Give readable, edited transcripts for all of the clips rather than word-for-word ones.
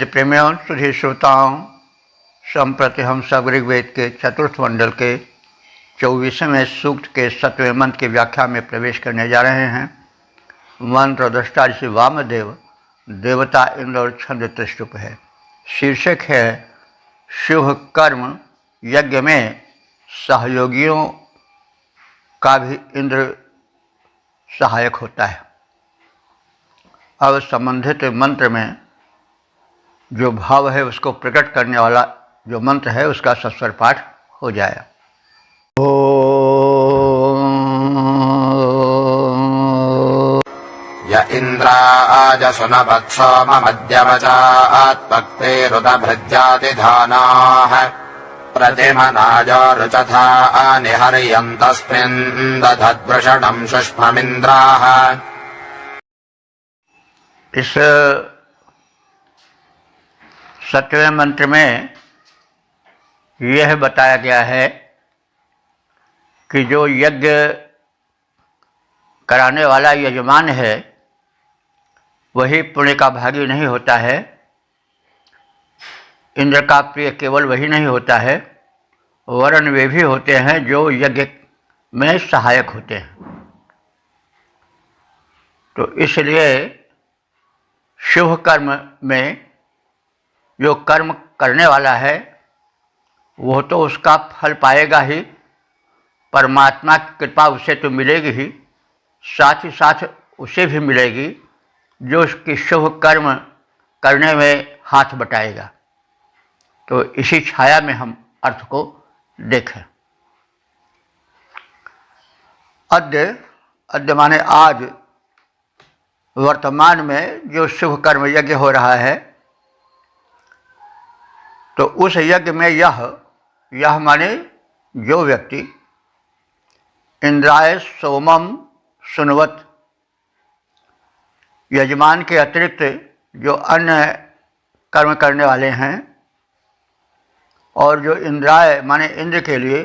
वेद प्रेमियों, सुधी श्रोताओं, संप्रति हम सब ऋग्वेद के चतुर्थ मंडल के 24वें सूक्त के 7वें मंत्र की व्याख्या में प्रवेश करने जा रहे हैं। मंत्र दृष्टा ऋषि वामदेव, देवता इंद्र और छंद त्रिष्टुप है। शीर्षक है शुभ कर्म यज्ञ में सहयोगियों का भी इंद्र सहायक होता है। अब संबंधित मंत्र में जो भाव है उसको प्रकट करने वाला जो मंत्र है उसका सस्वर पाठ हो जाए। य इन्द्राजसुनवत्सोममध्यवचात्पक्तेरुदभृज्यातिधानाः प्रतिमनाजारुचथा निहर्यन्तस्मिन्दधद्वृषणं शुष्ममिन्द्राः। इस 7वें मंत्र में यह बताया गया है कि जो यज्ञ कराने वाला यजमान है वही पुण्य का भागी नहीं होता है। इंद्र का प्रिय केवल वही नहीं होता है, वरन वे भी होते हैं जो यज्ञ में सहायक होते हैं। तो इसलिए शुभ कर्म में जो कर्म करने वाला है वो तो उसका फल पाएगा ही, परमात्मा की कृपा उसे तो मिलेगी ही, साथ ही साथ उसे भी मिलेगी जो उसकी शुभ कर्म करने में हाथ बटाएगा। तो इसी छाया में हम अर्थ को देखें। अद्य माने आज, वर्तमान में जो शुभ कर्म यज्ञ हो रहा है तो उस यज्ञ में यह माने जो व्यक्ति इंद्राय सोमम सुनवत, यजमान के अतिरिक्त जो अन्य कर्म करने वाले हैं, और जो इंद्राय माने इंद्र के लिए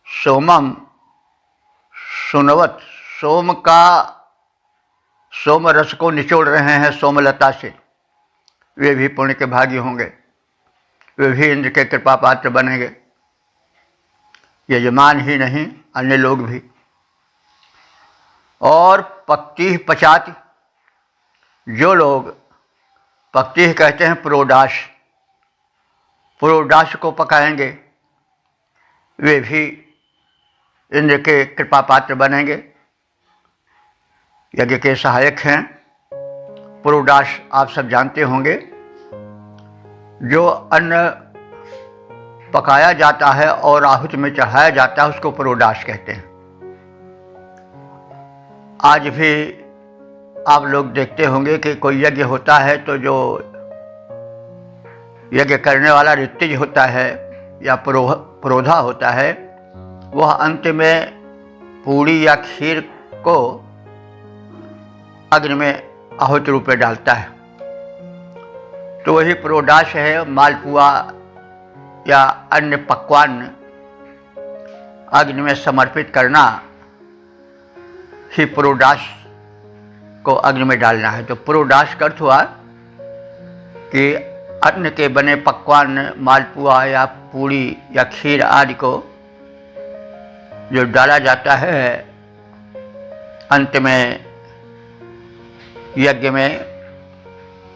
सोमम सुनवत, सोम रस को निचोड़ रहे हैं सोमलता से, वे भी पुण्य के भागी होंगे, वे भी इंद्र के कृपा पात्र बनेंगे। यजमान ही नहीं, अन्य लोग भी। और पक्ति पचाति, जो लोग पक्ति कहते हैं पुरोडाश को पकाएंगे, वे भी इंद्र के कृपा पात्र बनेंगे, यज्ञ के सहायक हैं। पुरोडाश आप सब जानते होंगे, जो अन्न पकाया जाता है और आहुति में चढ़ाया जाता है उसको पुरोडाश कहते हैं। आज भी आप लोग देखते होंगे कि कोई यज्ञ होता है तो जो यज्ञ करने वाला ऋत्विज होता है या पुरोधा होता है, वह अंत में पूड़ी या खीर को अग्नि में आहुति रूप में डालता है। तो वही पुरोडाश है। मालपुआ या अन्य पकवान अग्नि में समर्पित करना ही पुरोडाश को अग्नि में डालना है। तो पुरोडाश का अर्थ हुआ कि अन्न के बने पकवान, मालपुआ या पूड़ी या खीर आदि को जो डाला जाता है अंत में यज्ञ में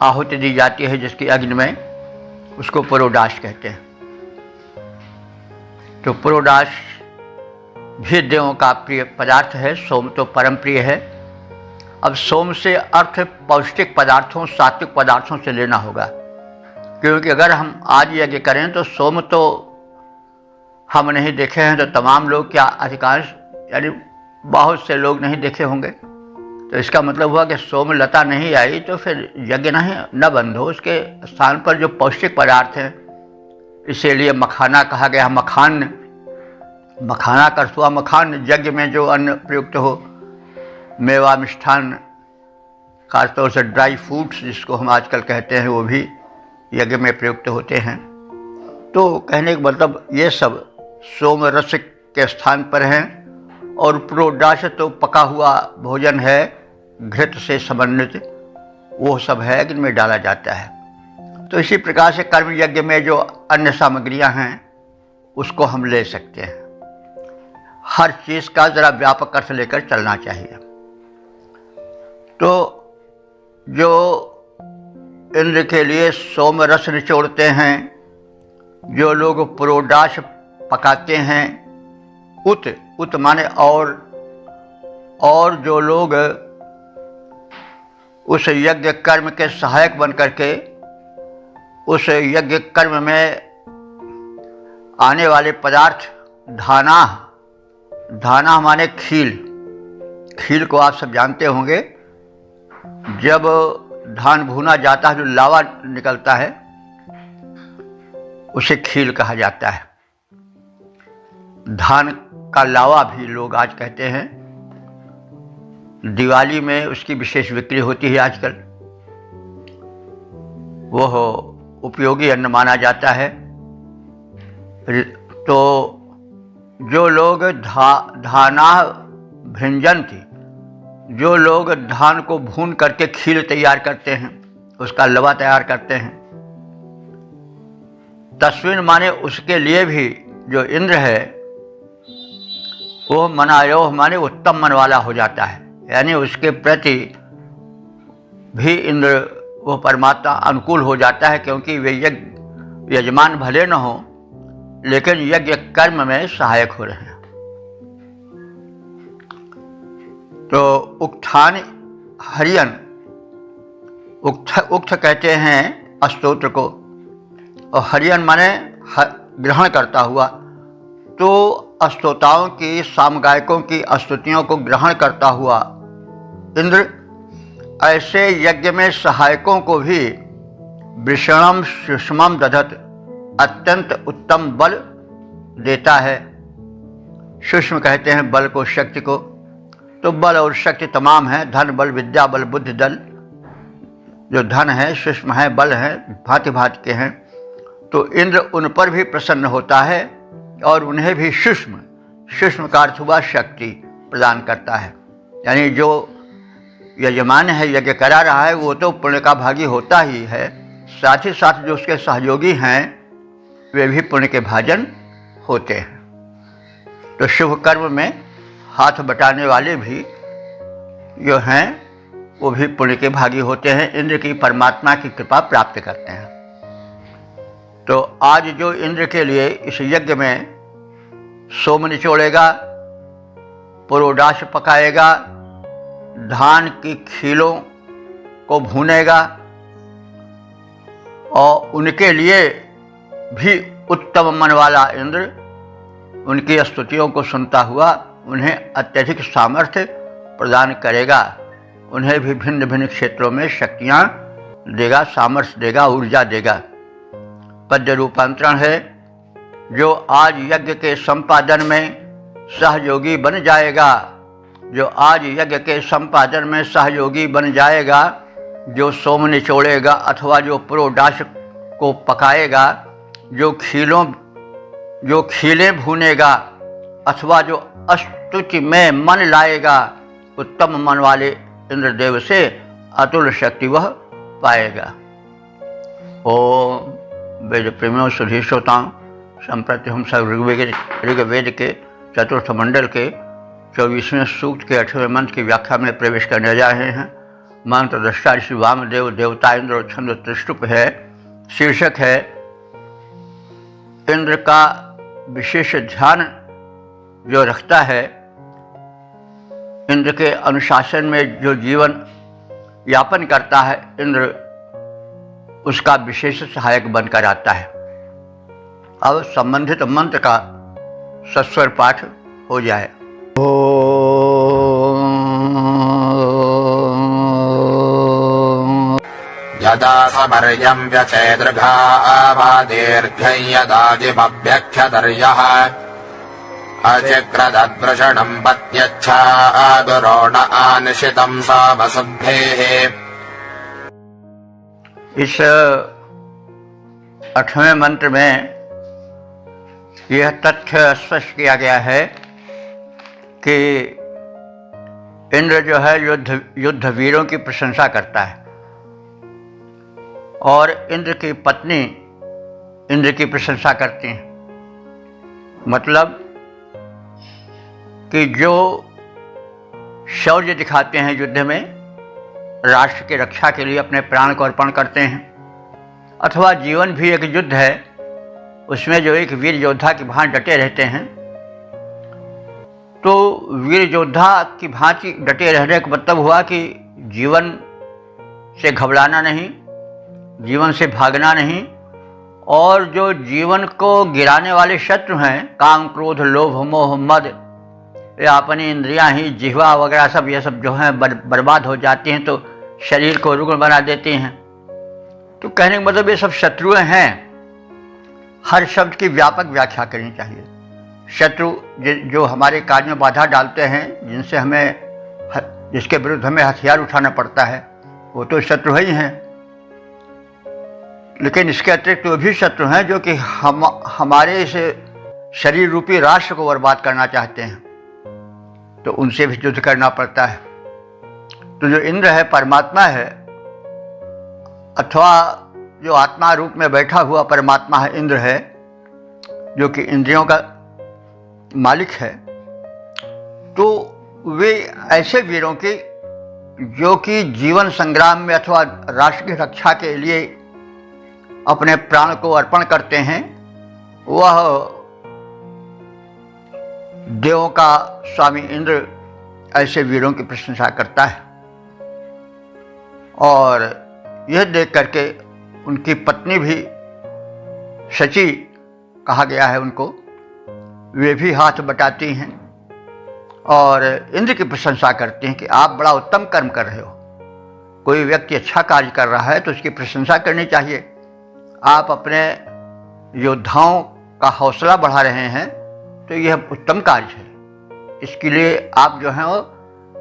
आहुति दी जाती है जिसकी अग्नि में, उसको पुरोडाश कहते हैं। तो पुरोडाश भी देवों का प्रिय पदार्थ है। सोम तो परम प्रिय है। अब सोम से अर्थ पौष्टिक पदार्थों, सात्विक पदार्थों से लेना होगा, क्योंकि अगर हम आज यज्ञ करें तो सोम तो हम नहीं देखे हैं, तो तमाम लोग, क्या अधिकांश यानी बहुत से लोग नहीं देखे होंगे। तो इसका मतलब हुआ कि सोमलता नहीं आई तो फिर यज्ञ न बंद हो, उसके स्थान पर जो पौष्टिक पदार्थ हैं, इसीलिए मखाना कहा गया। मखाना का अर्थ हुआ मखान, यज्ञ में जो अन्न प्रयुक्त हो, मेवा मिष्ठान, खासतौर से ड्राई फ्रूट्स जिसको हम आजकल कहते हैं, वो भी यज्ञ में प्रयुक्त होते हैं। तो कहने का मतलब ये सब सोम रस के स्थान पर हैं। और पुरोडाश तो पका हुआ भोजन है, घृत से समन्वित, वो सब है अग्नि में डाला जाता है। तो इसी प्रकार से कर्म यज्ञ में जो अन्य सामग्रियां हैं उसको हम ले सकते हैं। हर चीज का जरा व्यापक अर्थ लेकर चलना चाहिए। तो जो इंद्र के लिए सोम रस निचोड़ते हैं, जो लोग पुरोडाश पकाते हैं, उत माने और जो लोग उस यज्ञ कर्म के सहायक बन करके उस यज्ञ कर्म में आने वाले पदार्थ धाना माने खील को आप सब जानते होंगे। जब धान भुना जाता है जो लावा निकलता है उसे खील कहा जाता है। धान का लावा भी लोग आज कहते हैं। दिवाली में उसकी विशेष बिक्री होती है आजकल। वो उपयोगी अन्न माना जाता है। तो जो लोग धाना भृंजन्ति, जो लोग धान को भून करके खील तैयार करते हैं, उसका लवा तैयार करते हैं, तस्वीर माने उसके लिए भी जो इंद्र है वो मनायोह माने उत्तम मन वाला हो जाता है। यानी उसके प्रति भी इंद्र वो परमात्मा अनुकूल हो जाता है, क्योंकि वे यजमान भले न हो लेकिन यज्ञ कर्म में सहायक हो रहे हैं। तो उक्थान हरियन, उक्त कहते हैं स्तोत्र को, और हरियन माने ग्रहण करता हुआ। तो स्तोताओं की, सामगायकों की स्तुतियों को ग्रहण करता हुआ इंद्र ऐसे यज्ञ में सहायकों को भी वृषणम सुषमम दधत, अत्यंत उत्तम बल देता है। सुषम कहते हैं बल को, शक्ति को। तो बल और शक्ति तमाम है, धन बल विद्या बल बुद्धि दल। जो धन है, सुषम है, बल है, भांति भांति के हैं। तो इंद्र उन पर भी प्रसन्न होता है और उन्हें भी सुषम का अर्थ हुआ शक्ति प्रदान करता है। यानी जो यजमान है, यज्ञ करा रहा है, वो तो पुण्य का भागी होता ही है, साथ ही साथ जो उसके सहयोगी हैं वे भी पुण्य के भाजन होते हैं। तो शुभ कर्म में हाथ बटाने वाले भी जो हैं वो भी पुण्य के भागी होते हैं, इंद्र की, परमात्मा की कृपा प्राप्त करते हैं। तो आज जो इंद्र के लिए इस यज्ञ में सोम निचोड़ेगा, पुरोडाश पकाएगा, धान की खीलों को भूनेगा और उनके लिए भी उत्तम मन वाला इंद्र उनकी स्तुतियों को सुनता हुआ उन्हें अत्यधिक सामर्थ्य प्रदान करेगा। उन्हें भी भिन्न भिन्न क्षेत्रों में शक्तियाँ देगा, सामर्थ्य देगा, ऊर्जा देगा। पद्य रूपांतरण है, जो आज यज्ञ के संपादन में सहयोगी बन जाएगा, जो आज यज्ञ के संपादन में सहयोगी बन जाएगा, जो सोम निचोड़ेगा अथवा जो पुरोडाश को पकाएगा, जो खीलें भूनेगा अथवा जो स्तुति में मन लाएगा, उत्तम मन वाले इंद्रदेव से अतुल शक्ति वह पाएगा। ओम वेद प्रेमियों सुधी श्रोताओं, संप्रति हम सब ऋग्वेद के चतुर्थ मंडल के 24वें सूक्त के 8वें मंत्र की व्याख्या में प्रवेश करने जा रहे हैं। मंत्र दृष्टा ऋषि वामदेव, देवता इंद्र और छंद त्रिष्टुप है। शीर्षक है इंद्र का विशेष ध्यान जो रखता है, इंद्र के अनुशासन में जो जीवन यापन करता है, इंद्र उसका विशेष सहायक बनकर आता है। अब संबंधित मंत्र का सस्वर पाठ हो जाए। यदा समर्यं व्यचेदृघावादीर्घं यदा जिमभ्यख्यदर्यः अजिक्रदद्वृषणं पत्यच्छादुरोण आनिशितं सामसुद्धेः। इस 8वें मंत्र में यह तथ्य स्पष्ट किया गया है कि इंद्र जो है युद्ध वीरों की प्रशंसा करता है। और इंद्र की पत्नी इंद्र की प्रशंसा करती हैं। मतलब कि जो शौर्य दिखाते हैं युद्ध में, राष्ट्र की रक्षा के लिए अपने प्राण को अर्पण करते हैं, अथवा जीवन भी एक युद्ध है, उसमें जो एक वीर योद्धा की भांति डटे रहते हैं, तो वीर योद्धा की भांति डटे रहने का मतलब हुआ कि जीवन से घबराना नहीं, जीवन से भागना नहीं, और जो जीवन को गिराने वाले शत्रु हैं, काम क्रोध लोभ मोह मद, या अपनी इंद्रियां ही, जिह्वा वगैरह सब, ये सब जो हैं बर्बाद हो जाती हैं, तो शरीर को रुग्ण बना देती हैं। तो कहने का मतलब ये सब शत्रुएं हैं। हर शब्द की व्यापक व्याख्या करनी चाहिए। शत्रु जो हमारे कार्य में बाधा डालते हैं, जिसके विरुद्ध हमें हथियार उठाना पड़ता है, वो तो शत्रु ही हैं। लेकिन इसके अतिरिक्त वो भी शत्रु हैं जो कि हमारे इस शरीर रूपी राष्ट्र को बर्बाद करना चाहते हैं, तो उनसे भी युद्ध करना पड़ता है। तो जो इंद्र है, परमात्मा है, अथवा जो आत्मा रूप में बैठा हुआ परमात्मा है, इंद्र है, जो कि इंद्रियों का मालिक है, तो वे ऐसे वीरों की जो कि जीवन संग्राम में अथवा राष्ट्र की रक्षा के लिए अपने प्राण को अर्पण करते हैं, वह देवों का स्वामी इंद्र ऐसे वीरों की प्रशंसा करता है। और यह देख करके उनकी पत्नी भी, शची कहा गया है उनको, वे भी हाथ बटाती हैं और इंद्र की प्रशंसा करती हैं कि आप बड़ा उत्तम कर्म कर रहे हो। कोई व्यक्ति अच्छा कार्य कर रहा है तो उसकी प्रशंसा करनी चाहिए। आप अपने योद्धाओं का हौसला बढ़ा रहे हैं, तो यह उत्तम कार्य है। इसके लिए आप जो हैं वो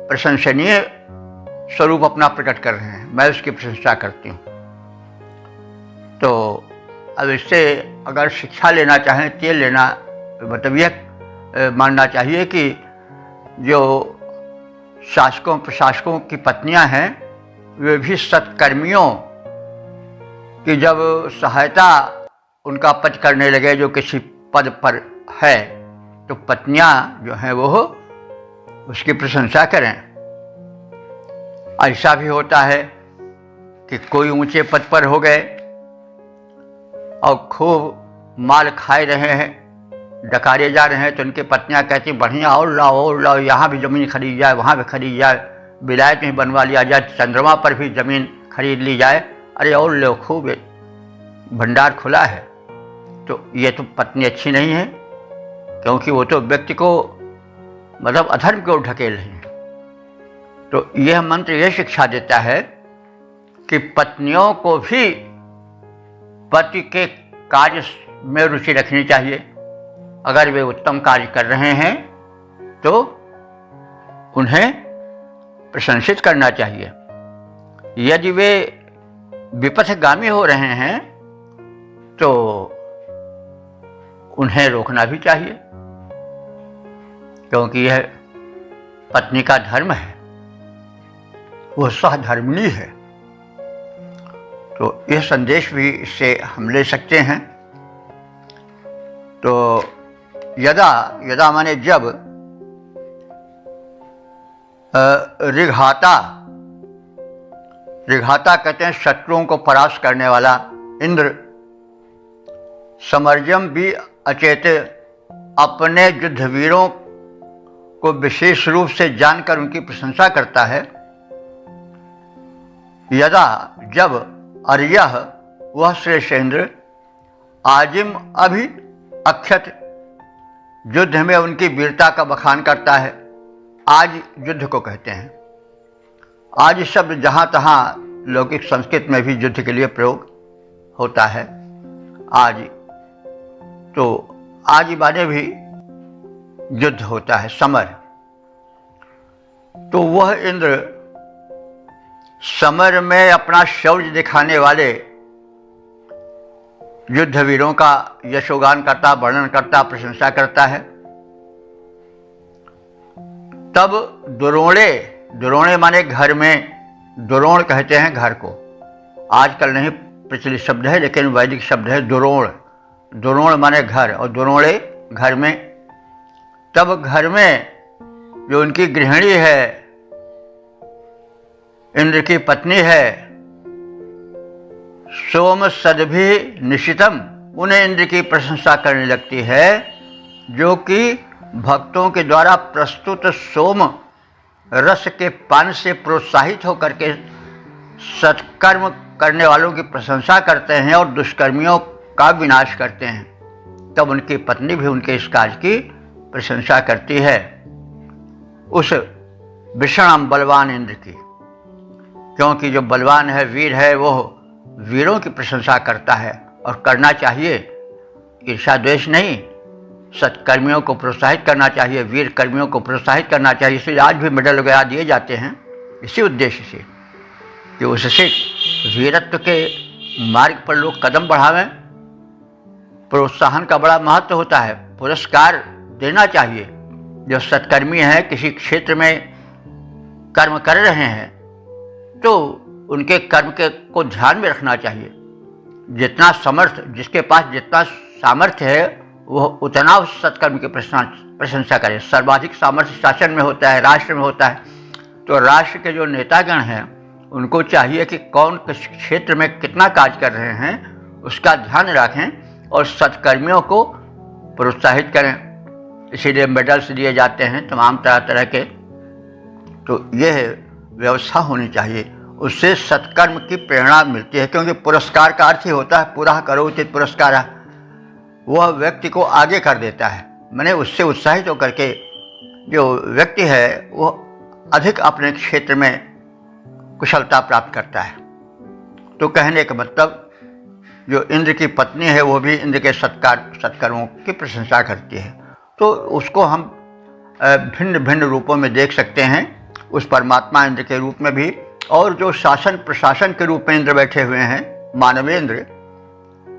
प्रशंसनीय स्वरूप अपना प्रकट कर रहे हैं, मैं उसकी प्रशंसा करती हूँ। तो अब इससे अगर शिक्षा लेना चाहें, तेल लेना, मतलब यह मानना चाहिए कि जो शासकों प्रशासकों की पत्नियां हैं, वे भी सत्कर्मियों की जब सहायता उनका पति करने लगे, जो किसी पद पर है, तो पत्नियां जो हैं वो उसकी प्रशंसा करें। ऐसा भी होता है कि कोई ऊंचे पद पर हो गए और खूब माल खाए रहे हैं, डकारे जा रहे हैं, तो उनकी पत्नियां कहती बढ़िया और लाओ, यहाँ भी ज़मीन खरीद जाए, वहाँ भी खरीद जाए, विलायत में बनवा लिया जाए, चंद्रमा पर भी ज़मीन खरीद ली जाए, अरे और लो, खूब भंडार खुला है। तो ये तो पत्नी अच्छी नहीं है, क्योंकि वो तो व्यक्ति को मतलब अधर्म की ओर ढकेल रही है। तो यह मंत्र यह शिक्षा देता है कि पत्नियों को भी पति के कार्य में रुचि रखनी चाहिए। अगर वे उत्तम कार्य कर रहे हैं तो उन्हें प्रशंसित करना चाहिए। यदि वे विपथगामी हो रहे हैं तो उन्हें रोकना भी चाहिए, क्योंकि यह पत्नी का धर्म है, वह सहधर्मिणी है। तो यह संदेश भी इससे हम ले सकते हैं। तो यदा यदा माने जब, ऋघाता कहते हैं शत्रुओं को परास्त करने वाला इंद्र, समर्जम भी अचेत, अपने युद्धवीरों को विशेष रूप से जानकर उनकी प्रशंसा करता है। यदा जब अर्यः वह श्रेष्ठ इंद्र, आजिम अभि अक्षत, युद्ध में उनकी वीरता का बखान करता है। आज युद्ध को कहते हैं। आज शब्द जहाँ तहाँ लौकिक संस्कृत में भी युद्ध के लिए प्रयोग होता है। आज तो आज माने भी युद्ध होता है, समर। तो वह इंद्र समर में अपना शौर्य दिखाने वाले युद्धवीरों का यशोगान करता, वर्णन करता, प्रशंसा करता है। तब दुरोणे माने घर में, दुरोण कहते हैं घर को। आजकल नहीं, प्रचलित शब्द है, लेकिन वैदिक शब्द है दुरोण। दुरोण माने घर, और दुरोणे घर में। तब घर में जो उनकी गृहिणी है, इंद्र की पत्नी है, सोम सदभि निशितम, उन्हें इंद्र की प्रशंसा करने लगती है, जो कि भक्तों के द्वारा प्रस्तुत सोम रस के पान से प्रोत्साहित होकर के सत्कर्म करने वालों की प्रशंसा करते हैं और दुष्कर्मियों का विनाश करते हैं। तब उनकी पत्नी भी उनके इस कार्य की प्रशंसा करती है, उस विषाण बलवान इंद्र की। क्योंकि जो बलवान है, वीर है, वो वीरों की प्रशंसा करता है, और करना चाहिए। ईर्ष्या द्वेष नहीं, सत्कर्मियों को प्रोत्साहित करना चाहिए, वीर कर्मियों को प्रोत्साहित करना चाहिए। इसलिए आज भी मेडल वगैरह दिए जाते हैं इसी उद्देश्य से कि उससे वीरत्व के मार्ग पर लोग कदम बढ़ावें। प्रोत्साहन का बड़ा महत्व होता है, पुरस्कार देना चाहिए। जो सत्कर्मी हैं, किसी क्षेत्र में कर्म कर रहे हैं, तो उनके कर्म को ध्यान में रखना चाहिए। जितना समर्थ, जिसके पास जितना सामर्थ्य है, वह उतना उस सत्कर्म की प्रशंसा करे। सर्वाधिक सामर्थ्य शासन में होता है, राष्ट्र में होता है। तो राष्ट्र के जो नेतागण हैं, उनको चाहिए कि कौन किस क्षेत्र में कितना कार्य कर रहे हैं, उसका ध्यान रखें और सत्कर्मियों को प्रोत्साहित करें। इसीलिए मेडल्स दिए जाते हैं तमाम तरह तरह के। तो यह व्यवस्था होनी चाहिए, उससे सत्कर्म की प्रेरणा मिलती है। क्योंकि पुरस्कार का अर्थ ही होता है पुरः करोति पुरस्कारः, वह व्यक्ति को आगे कर देता है। मैंने उससे उत्साहित होकर के जो व्यक्ति है, वह अधिक अपने क्षेत्र में कुशलता प्राप्त करता है। तो कहने का मतलब, जो इंद्र की पत्नी है, वो भी इंद्र के सत्कर्मों की प्रशंसा करती है। तो उसको हम भिन्न भिन्न रूपों में देख सकते हैं, उस परमात्मा इंद्र के रूप में भी, और जो शासन प्रशासन के रूप में इंद्र बैठे हुए हैं, मानवेंद्र,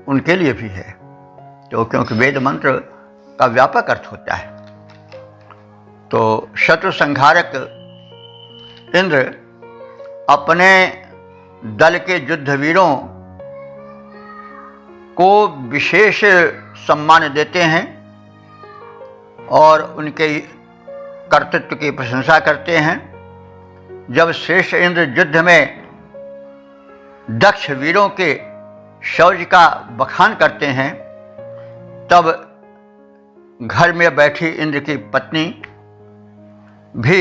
उनके लिए भी है। तो क्योंकि वेद मंत्र का व्यापक अर्थ होता है। तो शत्रु संहारक इंद्र अपने दल के युद्धवीरों को विशेष सम्मान देते हैं और उनके कर्तृत्व की प्रशंसा करते हैं। जब श्रेष्ठ इंद्र युद्ध में दक्ष वीरों के शौर्य का बखान करते हैं, तब घर में बैठी इंद्र की पत्नी भी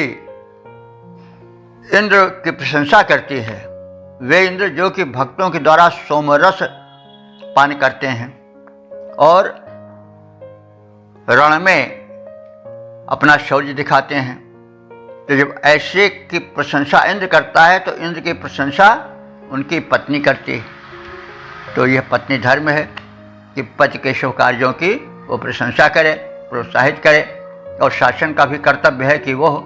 इंद्र की प्रशंसा करती है। वे इंद्र जो कि भक्तों के द्वारा सोमरस पान करते हैं और रण में अपना शौर्य दिखाते हैं। तो जब ऐसे की प्रशंसा इंद्र करता है, तो इंद्र की प्रशंसा उनकी पत्नी करती है। तो यह पत्नी धर्म है कि पति के शुभ कार्यों की वो प्रशंसा करे, प्रोत्साहित करे। और शासन का भी कर्तव्य है कि वह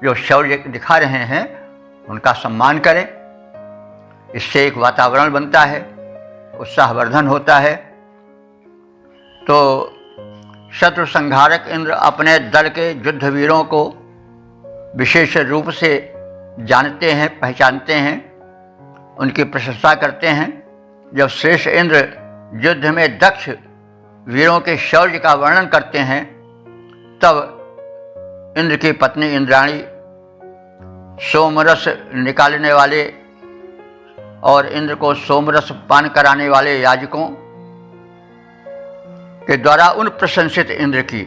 जो शौर्य दिखा रहे हैं, उनका सम्मान करे। इससे एक वातावरण बनता है, उत्साहवर्धन होता है। तो शत्रु संहारक इंद्र अपने दल के युद्धवीरों को विशेष रूप से जानते हैं, पहचानते हैं, उनकी प्रशंसा करते हैं। जब श्रेष्ठ इंद्र युद्ध में दक्ष वीरों के शौर्य का वर्णन करते हैं, तब इंद्र की पत्नी इंद्राणी सोमरस निकालने वाले और इंद्र को सोमरस पान कराने वाले याजकों के द्वारा उन प्रशंसित इंद्र की,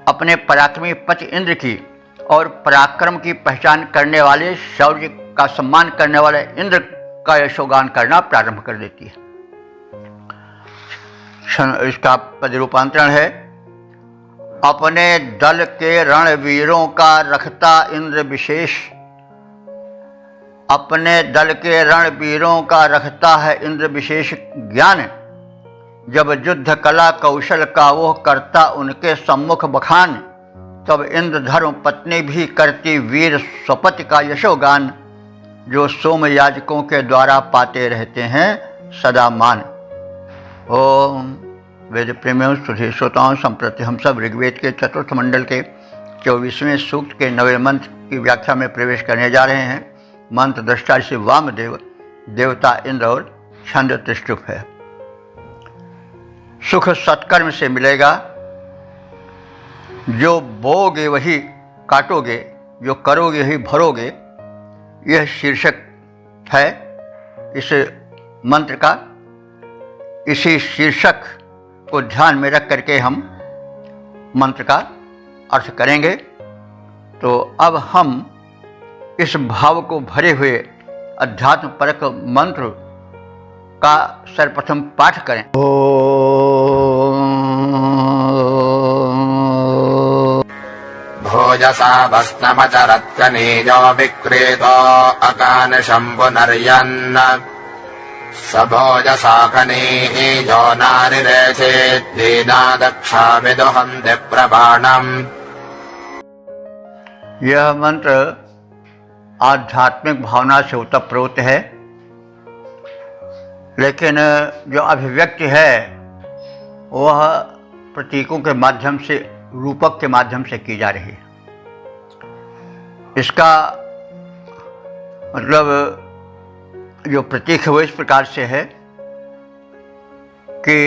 अपने पराक्रमी पति इंद्र की और पराक्रम की पहचान करने वाले, शौर्य का सम्मान करने वाले इंद्र का यशोगान करना प्रारंभ कर देती है। इसका पद रूपांतरण है, अपने दल के रणवीरों का रखता इंद्र विशेष। अपने दल के रणवीरों का रखता है इंद्र विशेष ज्ञान। जब युद्ध कला कौशल का वो करता उनके सम्मुख बखान, तब इंद्र धर्म पत्नी भी करती वीर स्वपति का यशोगान। जो सोम याजकों के द्वारा पाते रहते हैं सदा मान। ओम वेद प्रेमियों, सुधी श्रोताओं, संप्रति हम सब ऋग्वेद के चतुर्थ मंडल के 24वें सूक्त के 9वें मंत्र की व्याख्या में प्रवेश करने जा रहे हैं। मंत्र दृष्टा श्री वामदेव देवता इंद्र और छंद त्रिष्टुप है। सुख सत्कर्म से मिलेगा, जो बोगे वही काटोगे, जो करोगे वही भरोगे, यह शीर्षक है इस मंत्र का। इसी शीर्षक को ध्यान में रख करके हम मंत्र का अर्थ करेंगे। तो अब हम इस भाव को भरे हुए अध्यात्म परक मंत्र का सर्वप्रथम पाठ करें। भोजसा भस्नमचरत्कनीजो विक्रीतो अकानशं पुनर्यन्न स भोजसा खनीजो नारिरेचेत् दीना दक्षा विदुहन्ति प्रबाणम्। यह मंत्र आध्यात्मिक भावना से ओतप्रोत है, लेकिन जो अभिव्यक्ति है वह प्रतीकों के माध्यम से, रूपक के माध्यम से की जा रही है। इसका मतलब जो प्रतीक है वो इस प्रकार से है कि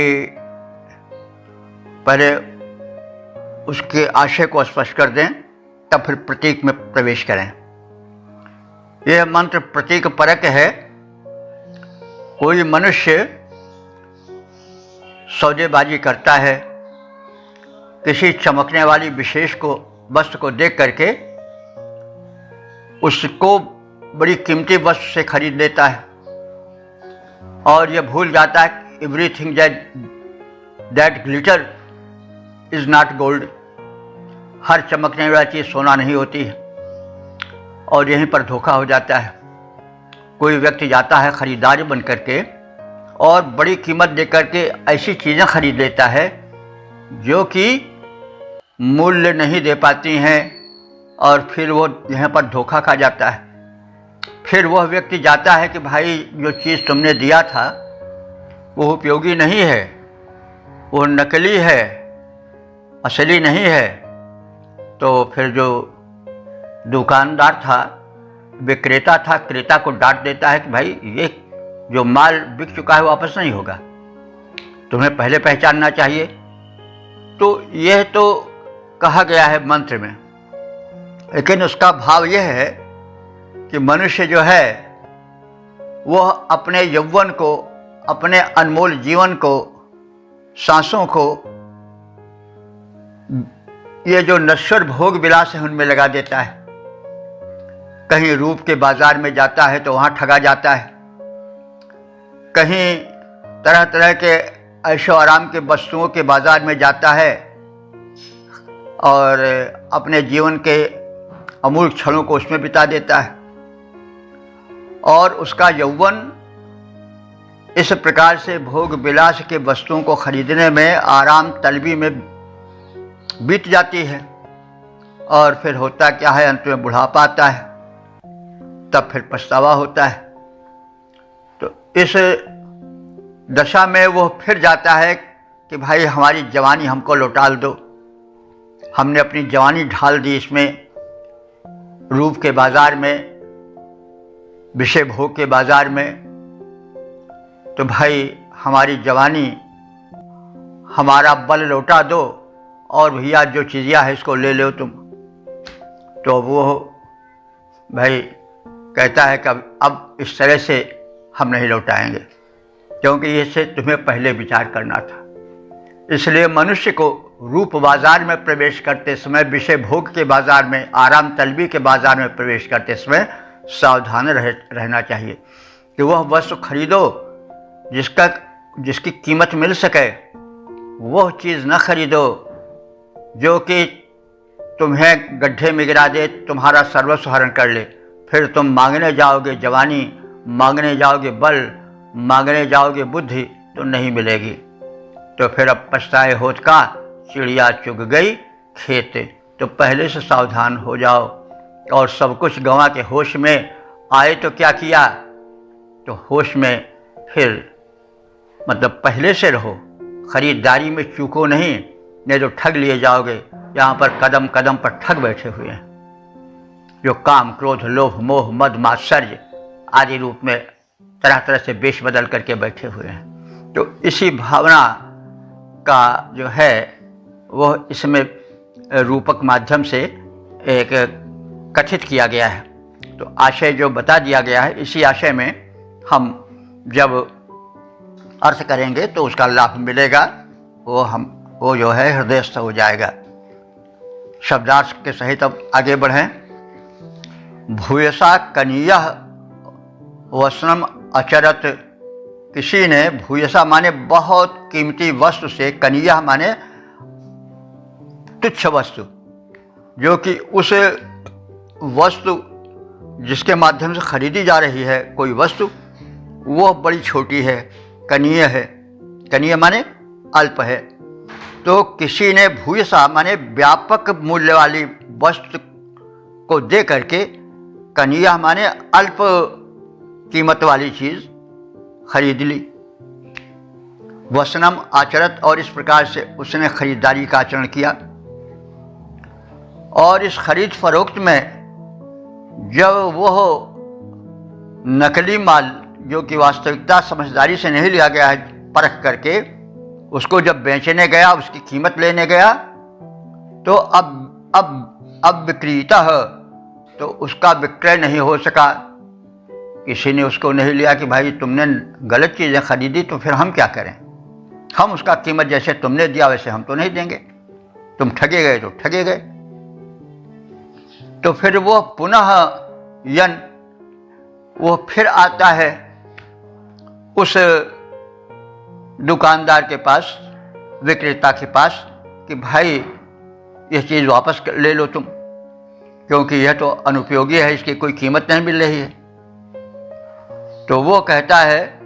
पहले उसके आशय को स्पष्ट कर दें, तब फिर प्रतीक में प्रवेश करें। यह मंत्र प्रतीक परक है। कोई मनुष्य सौदेबाजी करता है, किसी चमकने वाली विशेष को वस्तु को देख करके उसको बड़ी कीमती वस्तु से खरीद लेता है और यह भूल जाता है everything that glitter is not gold. हर चमकने वाली चीज़ सोना नहीं होती है और यहीं पर धोखा हो जाता है। कोई व्यक्ति जाता है खरीदार बन करके और बड़ी कीमत दे करके ऐसी चीज़ें खरीद लेता है जो कि मूल्य नहीं दे पाती हैं और फिर वो यहाँ पर धोखा खा जाता है। फिर वह व्यक्ति जाता है कि भाई जो चीज़ तुमने दिया था वो उपयोगी नहीं है, वो नकली है, असली नहीं है। तो फिर जो दुकानदार था, विक्रेता था, क्रेता को डांट देता है कि भाई ये जो माल बिक चुका है वापस नहीं होगा, तुम्हें पहले पहचानना चाहिए। तो यह तो कहा गया है मंत्र में, लेकिन उसका भाव यह है कि मनुष्य जो है वह अपने यौवन को, अपने अनमोल जीवन को, सांसों को ये जो नश्वर भोग विलास है उनमें लगा देता है। कहीं रूप के बाजार में जाता है तो वहाँ ठगा जाता है, कहीं तरह तरह के ऐशो आराम के वस्तुओं के बाजार में जाता है और अपने जीवन के अमूल्य क्षणों को उसमें बिता देता है और उसका यौवन इस प्रकार से भोग विलास के वस्तुओं को खरीदने में, आराम तलबी में बीत जाती है। और फिर होता क्या है, अंत में बुढ़ापा आता है, तब फिर पछतावा होता है। तो इस दशा में वो फिर जाता है कि भाई हमारी जवानी हमको लौटा दो। हमने अपनी जवानी ढाल दी इसमें, रूप के बाजार में, विषय भोग के बाजार में। तो भाई हमारी जवानी, हमारा बल लौटा दो और भैया जो चीज़िया है इसको ले लो तुम। तो वो भाई कहता है कि अब इस तरह से हम नहीं लौटाएंगे, क्योंकि इससे तुम्हें पहले विचार करना था। इसलिए मनुष्य को रूप बाजार में प्रवेश करते समय, विषय भोग के बाजार में, आराम तलबी के बाजार में प्रवेश करते समय सावधान रहना चाहिए कि वह वस्तु खरीदो जिसकी कीमत मिल सके। वह चीज़ न खरीदो जो कि तुम्हें गड्ढे में गिरा दे, तुम्हारा सर्वस्व हरण कर ले। फिर तुम मांगने जाओगे जवानी, मांगने जाओगे बल, मांगने जाओगे बुद्धि, तो नहीं मिलेगी। तो फिर अब पछताए होत का चिड़िया चुग गई खेत। तो पहले से सावधान हो जाओ और सब कुछ गंवा के होश में आए तो क्या किया, तो होश में फिर मतलब पहले से रहो, खरीदारी में चूको नहीं तो ठग लिए जाओगे। यहाँ पर कदम कदम पर ठग बैठे हुए हैं जो काम, क्रोध, लोभ, मोह, मद, मात्सर्य आदि रूप में तरह तरह से बेश बदल करके बैठे हुए हैं। तो इसी भावना का जो है वह इसमें रूपक माध्यम से एक कथित किया गया है। तो आशय जो बता दिया गया है, इसी आशय में हम जब अर्थ करेंगे तो उसका लाभ मिलेगा, वो जो है हृदयस्थ हो जाएगा। शब्दार्थ के सहित अब आगे बढ़ें। भूयसा कनीयः वसनम अचरत, किसी ने भूयसा माने बहुत कीमती वस्तु से, कनीयः माने तुच्छ वस्तु, जो कि उस वस्तु जिसके माध्यम से खरीदी जा रही है कोई वस्तु, वह बड़ी छोटी है, कनीय है। कनीय माने अल्प है। तो किसी ने भूयसा माने व्यापक मूल्य वाली वस्तु को दे करके, कनीय माने अल्प कीमत वाली चीज खरीद ली। वसनम आचरत, और इस प्रकार से उसने खरीदारी का आचरण किया। और इस खरीद फरोख्त में जब वह नकली माल जो कि वास्तविकता समझदारी से नहीं लिया गया है, परख करके उसको जब बेचने गया, उसकी कीमत लेने गया, तो अब विक्रीतः, तो उसका विक्रय नहीं हो सका। किसी ने उसको नहीं लिया कि भाई तुमने गलत चीज़ें खरीदी, तो फिर हम क्या करें, हम उसका कीमत जैसे तुमने दिया वैसे हम तो नहीं देंगे, तुम ठगे गए तो ठगे गए। तो फिर वो पुनः वो फिर आता है उस दुकानदार के पास, विक्रेता के पास, कि भाई यह चीज़ वापस ले लो तुम, क्योंकि यह तो अनुपयोगी है, इसकी कोई कीमत नहीं मिल रही है। तो वो कहता है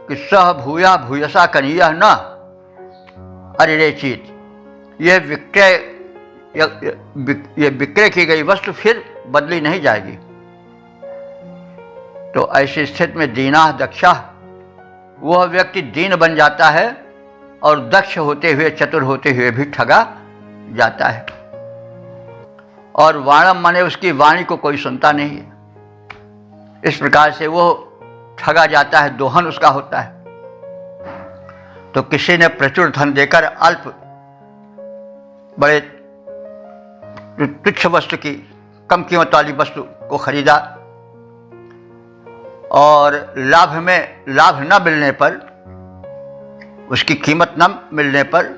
कि सह भूया भूयसा कनीयः न अरिरेचित, यह विक्रय की गई वस्तु फिर बदली नहीं जाएगी। तो ऐसी स्थिति में दीना दक्षा, वह व्यक्ति दीन बन जाता है और दक्ष होते हुए, चतुर होते हुए भी ठगा जाता है। और वाणम माने उसकी वाणी को कोई सुनता नहीं है। इस प्रकार से वो ठगा जाता है, दोहन उसका होता है। तो किसी ने प्रचुर धन देकर अल्प बड़े तुच्छ वस्तु की, कम कीमत वाली वस्तु को खरीदा, और लाभ न मिलने पर, उसकी कीमत न मिलने पर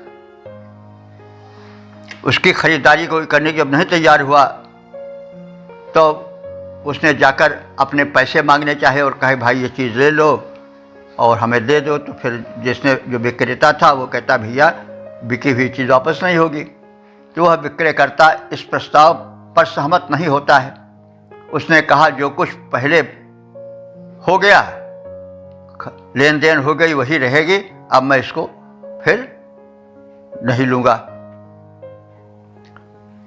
उसकी खरीदारी कोई करने की अब नहीं तैयार हुआ, तो उसने जाकर अपने पैसे मांगने चाहे और कहे भाई ये चीज़ ले लो और हमें दे दो। तो फिर जिसने, जो विक्रेता था, वो कहता भैया बिकी हुई चीज़ वापस नहीं होगी। तो वह विक्रयकर्ता इस प्रस्ताव पर सहमत नहीं होता है। उसने कहा जो कुछ पहले हो गया, लेन देन हो गई, वही रहेगी, अब मैं इसको फिर नहीं लूँगा।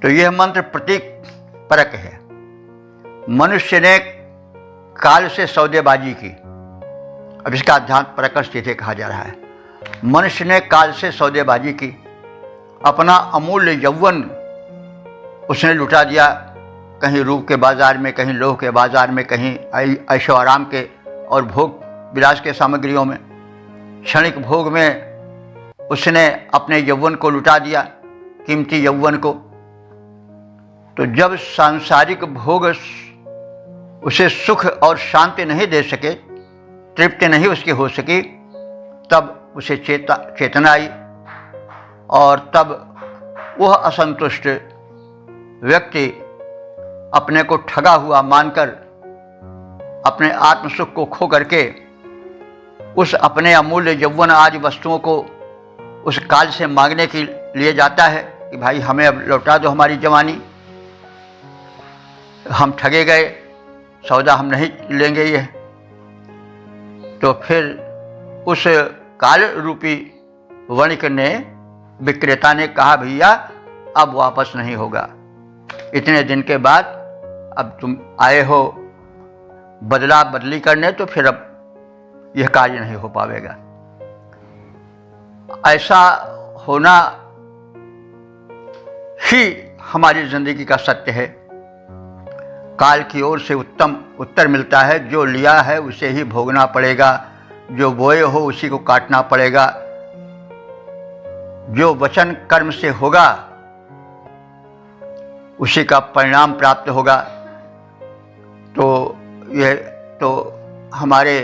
तो यह मंत्र प्रतीक परक है। मनुष्य ने काल से सौदेबाजी की, अब इसका अध्यात्म परक सीधे कहा जा रहा है। मनुष्य ने काल से सौदेबाजी की, अपना अमूल्य यौवन उसने लुटा दिया, कहीं रूप के बाजार में, कहीं लोह के बाजार में, कहीं ऐशो आराम के और भोग विलास के सामग्रियों में, क्षणिक भोग में उसने अपने यौवन को लुटा दिया, कीमती यौवन को। तो जब सांसारिक भोग उसे सुख और शांति नहीं दे सके, तृप्ति नहीं उसकी हो सकी, तब उसे चेतना आई, और तब वह असंतुष्ट व्यक्ति अपने को ठगा हुआ मानकर, अपने आत्मसुख को खो करके उस अपने अमूल्य यौवन आदि वस्तुओं को उस काल से मांगने के लिए जाता है कि भाई हमें अब लौटा दो हमारी जवानी, हम ठगे गए, सौदा हम नहीं लेंगे ये। तो फिर उस काल रूपी वणिक ने, विक्रेता ने कहा भैया अब वापस नहीं होगा, इतने दिन के बाद अब तुम आए हो बदला बदली करने, तो फिर अब यह कार्य नहीं हो पाएगा। ऐसा होना ही हमारी जिंदगी का सत्य है। काल की ओर से उत्तम उत्तर मिलता है। जो लिया है उसे ही भोगना पड़ेगा, जो बोए हो उसी को काटना पड़ेगा, जो वचन कर्म से होगा उसी का परिणाम प्राप्त होगा। तो ये तो हमारे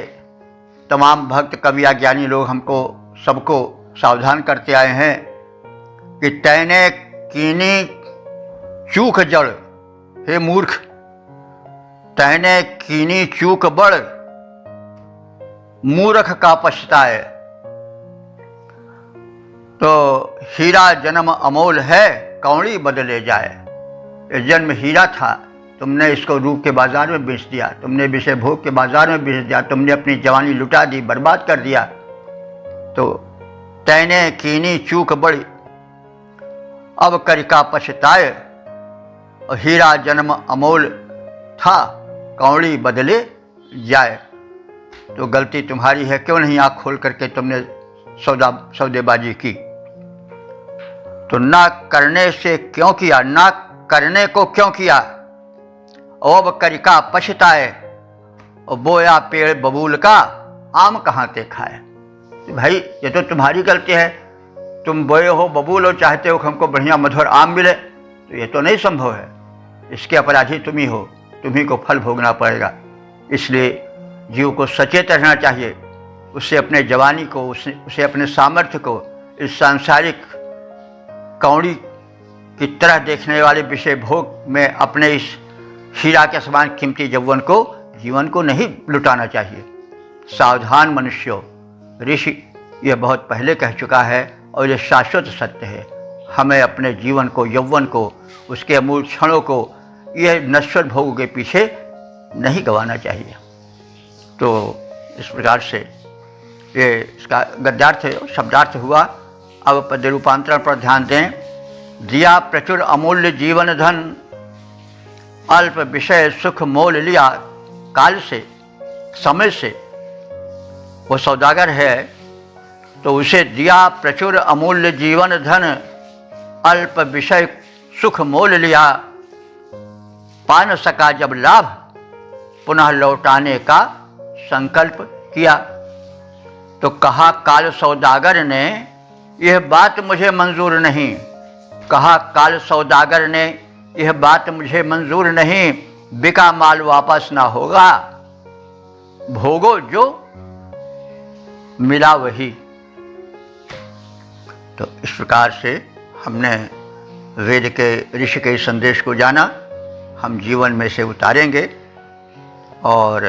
तमाम भक्त कवि या ज्ञानी लोग हमको सबको सावधान करते आए हैं कि तैने कीनी चूक जड़, हे मूर्ख, तैने कीनी चूक बड़, मूर्ख का पछताए। तो हीरा जन्म अमोल है, कौड़ी बदले जाए। ये जन्म हीरा था, तुमने इसको रूप के बाजार में बेच दिया, तुमने विषय भोग के बाजार में बेच दिया, तुमने अपनी जवानी लुटा दी, बर्बाद कर दिया। तो तैने कीनी चूक बड़ी, अब करिका पछताए। और हीरा जन्म अमोल था, कौड़ी बदले जाए। तो गलती तुम्हारी है, क्यों नहीं आँख खोल करके तुमने सौदेबाजी की। तो ना करने से क्यों किया, ना करने को क्यों किया। अब करिका पछताए, और बोया पेड़ बबूल का, आम कहाँ ते खाए। भाई ये तो तुम्हारी गलती है, तुम बोए हो बबूल और चाहते हो कि हमको बढ़िया मधुर आम मिले, तो ये तो नहीं संभव है। इसके अपराधी तुम ही हो, तुम्ही को फल भोगना पड़ेगा। इसलिए जीव को सचेत रहना चाहिए, उससे अपने जवानी को, उसे अपने सामर्थ्य को इस सांसारिक कौड़ी की तरह देखने वाले विषय भोग में अपने इस हीरा के समान कीमती जीवन को नहीं लुटाना चाहिए। सावधान मनुष्यों, ऋषि यह बहुत पहले कह चुका है और यह शाश्वत सत्य है। हमें अपने जीवन को, यौवन को, उसके अमूल क्षणों को यह नश्वर भोग के पीछे नहीं गंवाना चाहिए। तो इस प्रकार से ये इसका गद्यार्थ शब्दार्थ हुआ। अब पद्य रूपांतरण पर ध्यान दें। दिया प्रचुर अमूल्य जीवन धन, अल्प विषय सुख मोल लिया काल से, समय से। वो सौदागर है तो उसे दिया प्रचुर अमूल्य जीवन धन, अल्प विषय सुख मोल लिया। पा न सका जब लाभ, पुनः लौटाने का संकल्प किया। तो कहा काल सौदागर ने, यह बात मुझे मंजूर नहीं। कहा काल सौदागर ने, यह बात मुझे मंजूर नहीं। बिका माल वापस ना होगा, भोगो जो मिला वही। तो इस प्रकार से हमने वेद के ऋषि के संदेश को जाना, हम जीवन में से उतारेंगे। और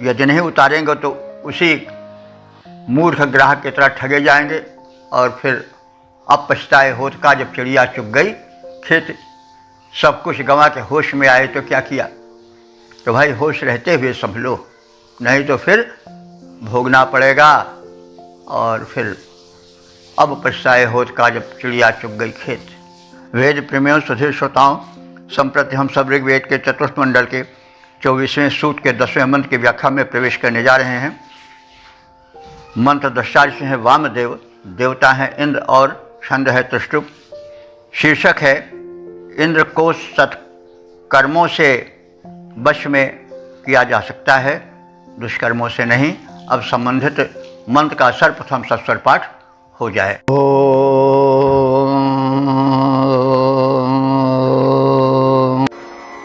यदि नहीं उतारेंगे तो उसी मूर्ख ग्राहक की तरह ठगे जाएंगे। और फिर अब पछताए होत का, जब चिड़िया चुग गई खेत, सब कुछ गंवा के होश में आए तो क्या किया। तो भाई होश रहते हुए संभलो, नहीं तो फिर भोगना पड़ेगा। और फिर अब पछताए होत का, जब चिड़िया चुग गई खेत। वेद प्रेमियों, सुधीर श्रोताओं, संप्रति हम सब ऋग्वेद के चतुर्थ मंडल के 24वें सूक्त के 10वें मंत्र की व्याख्या में प्रवेश करने जा रहे हैं। मंत्र दृष्टार्थ हैं वामदेव, देवता हैं इंद्र और छंद है त्रिष्टुप। शीर्षक है इंद्र को सत्कर्मों से वश में किया जा सकता है, दुष्कर्मों से नहीं। अब संबंधित मंत्र का सर्वप्रथम सस्वर पाठ हो जाए।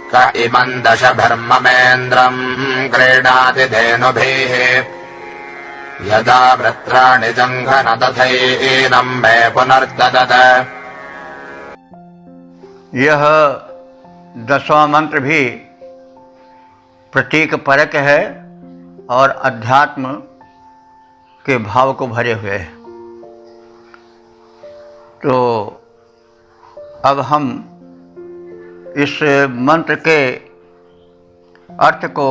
क इमं दशभर्ममेन्द्रं क्रीडाति धेनुभिः, यदा वृत्राणि जङ्घनदथैनं मे पुनर्ददत्। यह 10वां मंत्र भी प्रतीक परक है और अध्यात्म के भाव को भरे हुए है। तो अब हम इस मंत्र के अर्थ को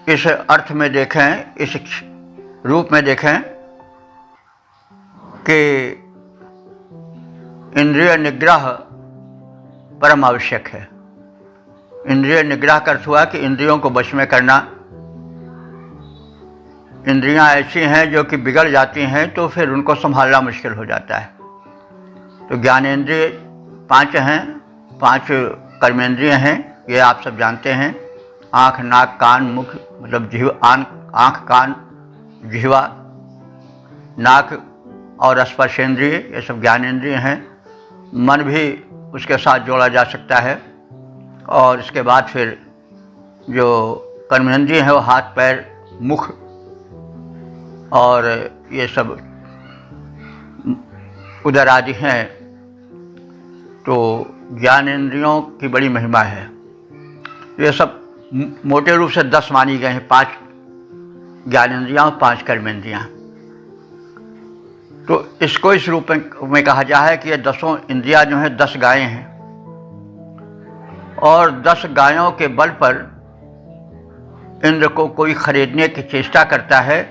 इस अर्थ में देखें, इस रूप में देखें कि इंद्रिय निग्रह परम आवश्यक है। इंद्रिय निग्रह का अर्थ हुआ कि इंद्रियों को वश में करना। इंद्रियां ऐसी हैं जो कि बिगड़ जाती हैं तो फिर उनको संभालना मुश्किल हो जाता है। तो ज्ञानेंद्रिय 5 हैं, 5 कर्मेंद्रिय हैं, ये आप सब जानते हैं। आँख, नाक, कान, मुख मतलब आँख, कान, जिह्वा, नाक और स्पर्शेंद्रिय, ये सब ज्ञानेंद्रिय हैं। मन भी उसके साथ जोड़ा जा सकता है। और इसके बाद फिर जो कर्मेंद्रिय है वो हाथ, पैर, मुख और ये सब उदर आदि हैं। तो ज्ञानेंद्रियों की बड़ी महिमा है। ये सब मोटे रूप से 10 मानी गए हैं, 5 ज्ञानेंद्रियाँ और 5 कर्मेंद्रियाँ। तो इसको इस रूप में कहा जा है कि ये 10 इंद्रियाँ जो हैं 10 गायें हैं, और 10 गायों के बल पर इंद्र को कोई खरीदने की चेष्टा करता है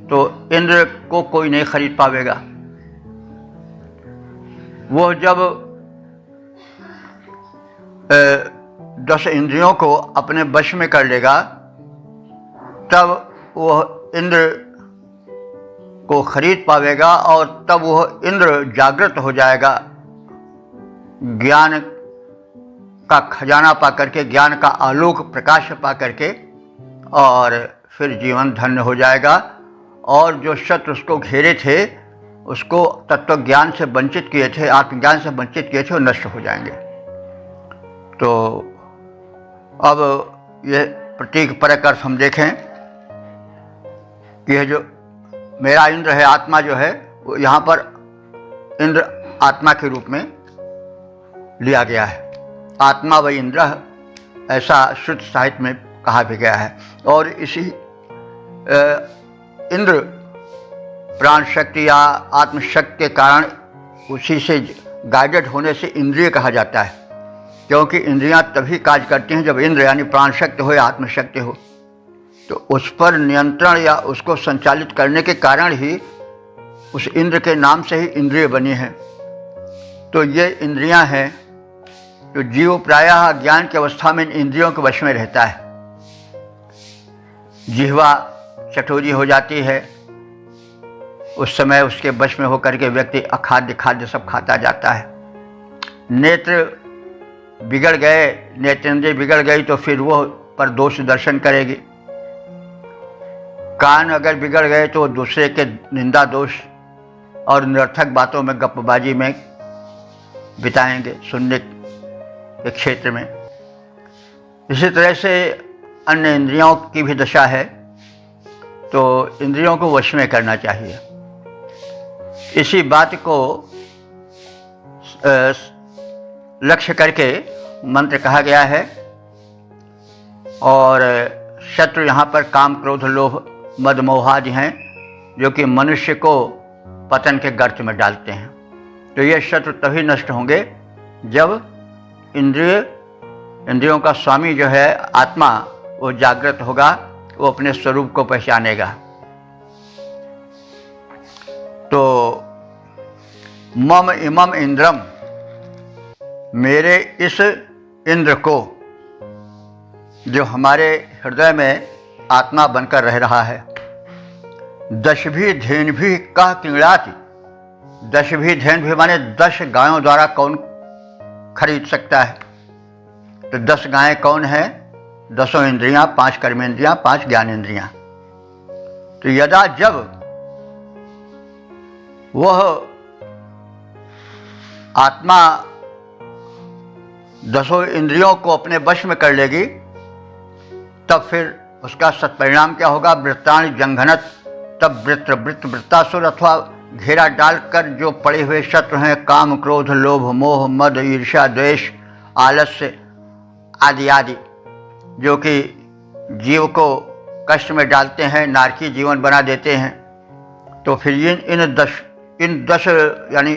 तो इंद्र को कोई नहीं खरीद पावेगा। वो जब 10 इंद्रियों को अपने वश में कर लेगा तब वह इंद्र को खरीद पावेगा, और तब वह इंद्र जागृत हो जाएगा, ज्ञान का खजाना पा करके, ज्ञान का आलोक प्रकाश पा करके, और फिर जीवन धन्य हो जाएगा। और जो शत्रु उसको घेरे थे, उसको तत्व ज्ञान से वंचित किए थे, आत्मज्ञान से वंचित किए थे, वो नष्ट हो जाएंगे। तो अब ये प्रतीक परक अर्थ हम देखें कि यह जो मेरा इंद्र है, आत्मा जो है, वो यहाँ पर इंद्र आत्मा के रूप में लिया गया है। आत्मा व इंद्र, ऐसा शुद्ध साहित्य में कहा भी गया है। और इसी इंद्र प्राण शक्ति या आत्मशक्ति के कारण, उसी से गाइडेड होने से इंद्रिय कहा जाता है, क्योंकि इंद्रियां तभी कार्य करती हैं जब इंद्र यानी प्राण शक्ति हो या आत्मशक्ति हो। तो उस पर नियंत्रण या उसको संचालित करने के कारण ही उस इंद्र के नाम से ही इंद्रिय बनी है। तो ये इंद्रियां हैं। तो जीव प्रायः ज्ञान की अवस्था में इन इंद्रियों के वश में रहता है। जिह्वा चटोरी हो जाती है, उस समय उसके वश में होकर के व्यक्ति अखाद्य खाद्य सब खाता जाता है। नेत्र बिगड़ गए, नेत्रेंद्रिय बिगड़ गई तो फिर वो पर दोष दर्शन करेगी। कान अगर बिगड़ गए तो दूसरे के निंदा दोष और निरर्थक बातों में, गप्पबाजी में बिताएंगे, सुनने के क्षेत्र में। इसी तरह से अन्य इंद्रियों की भी दशा है। तो इंद्रियों को वश में करना चाहिए। इसी बात को लक्ष्य करके मंत्र कहा गया है। और शत्रु यहाँ पर काम, क्रोध, लोभ, मद, मोहादि हैं, जो कि मनुष्य को पतन के गर्त में डालते हैं। तो ये शत्रु तभी नष्ट होंगे जब इंद्रियों का स्वामी जो है आत्मा, वो जागृत होगा, वो अपने स्वरूप को पहचानेगा। तो मम इमम इंद्रम, मेरे इस इंद्र को, जो हमारे हृदय में आत्मा बनकर रह रहा है। दशभी धेन भी कह किंगड़ाति, दशभी धेन भी माने 10 गायों द्वारा कौन खरीद सकता है। तो 10 गायें कौन है? 10 इंद्रियां, 5 कर्मेंद्रियां, 5 ज्ञानेंद्रियां। तो यदा जब वह आत्मा 10 इंद्रियों को अपने वश में कर लेगी, तब फिर उसका सत्परिणाम क्या होगा? वृत्तानि जंघनत, तब वृत्तासुर अथवा घेरा डालकर जो पड़े हुए शत्रु हैं, काम, क्रोध, लोभ, मोह, मद, ईर्ष्या, द्वेष, आलस्य आदि आदि, जो कि जीव को कष्ट में डालते हैं, नारकी जीवन बना देते हैं। तो फिर इन 10 यानी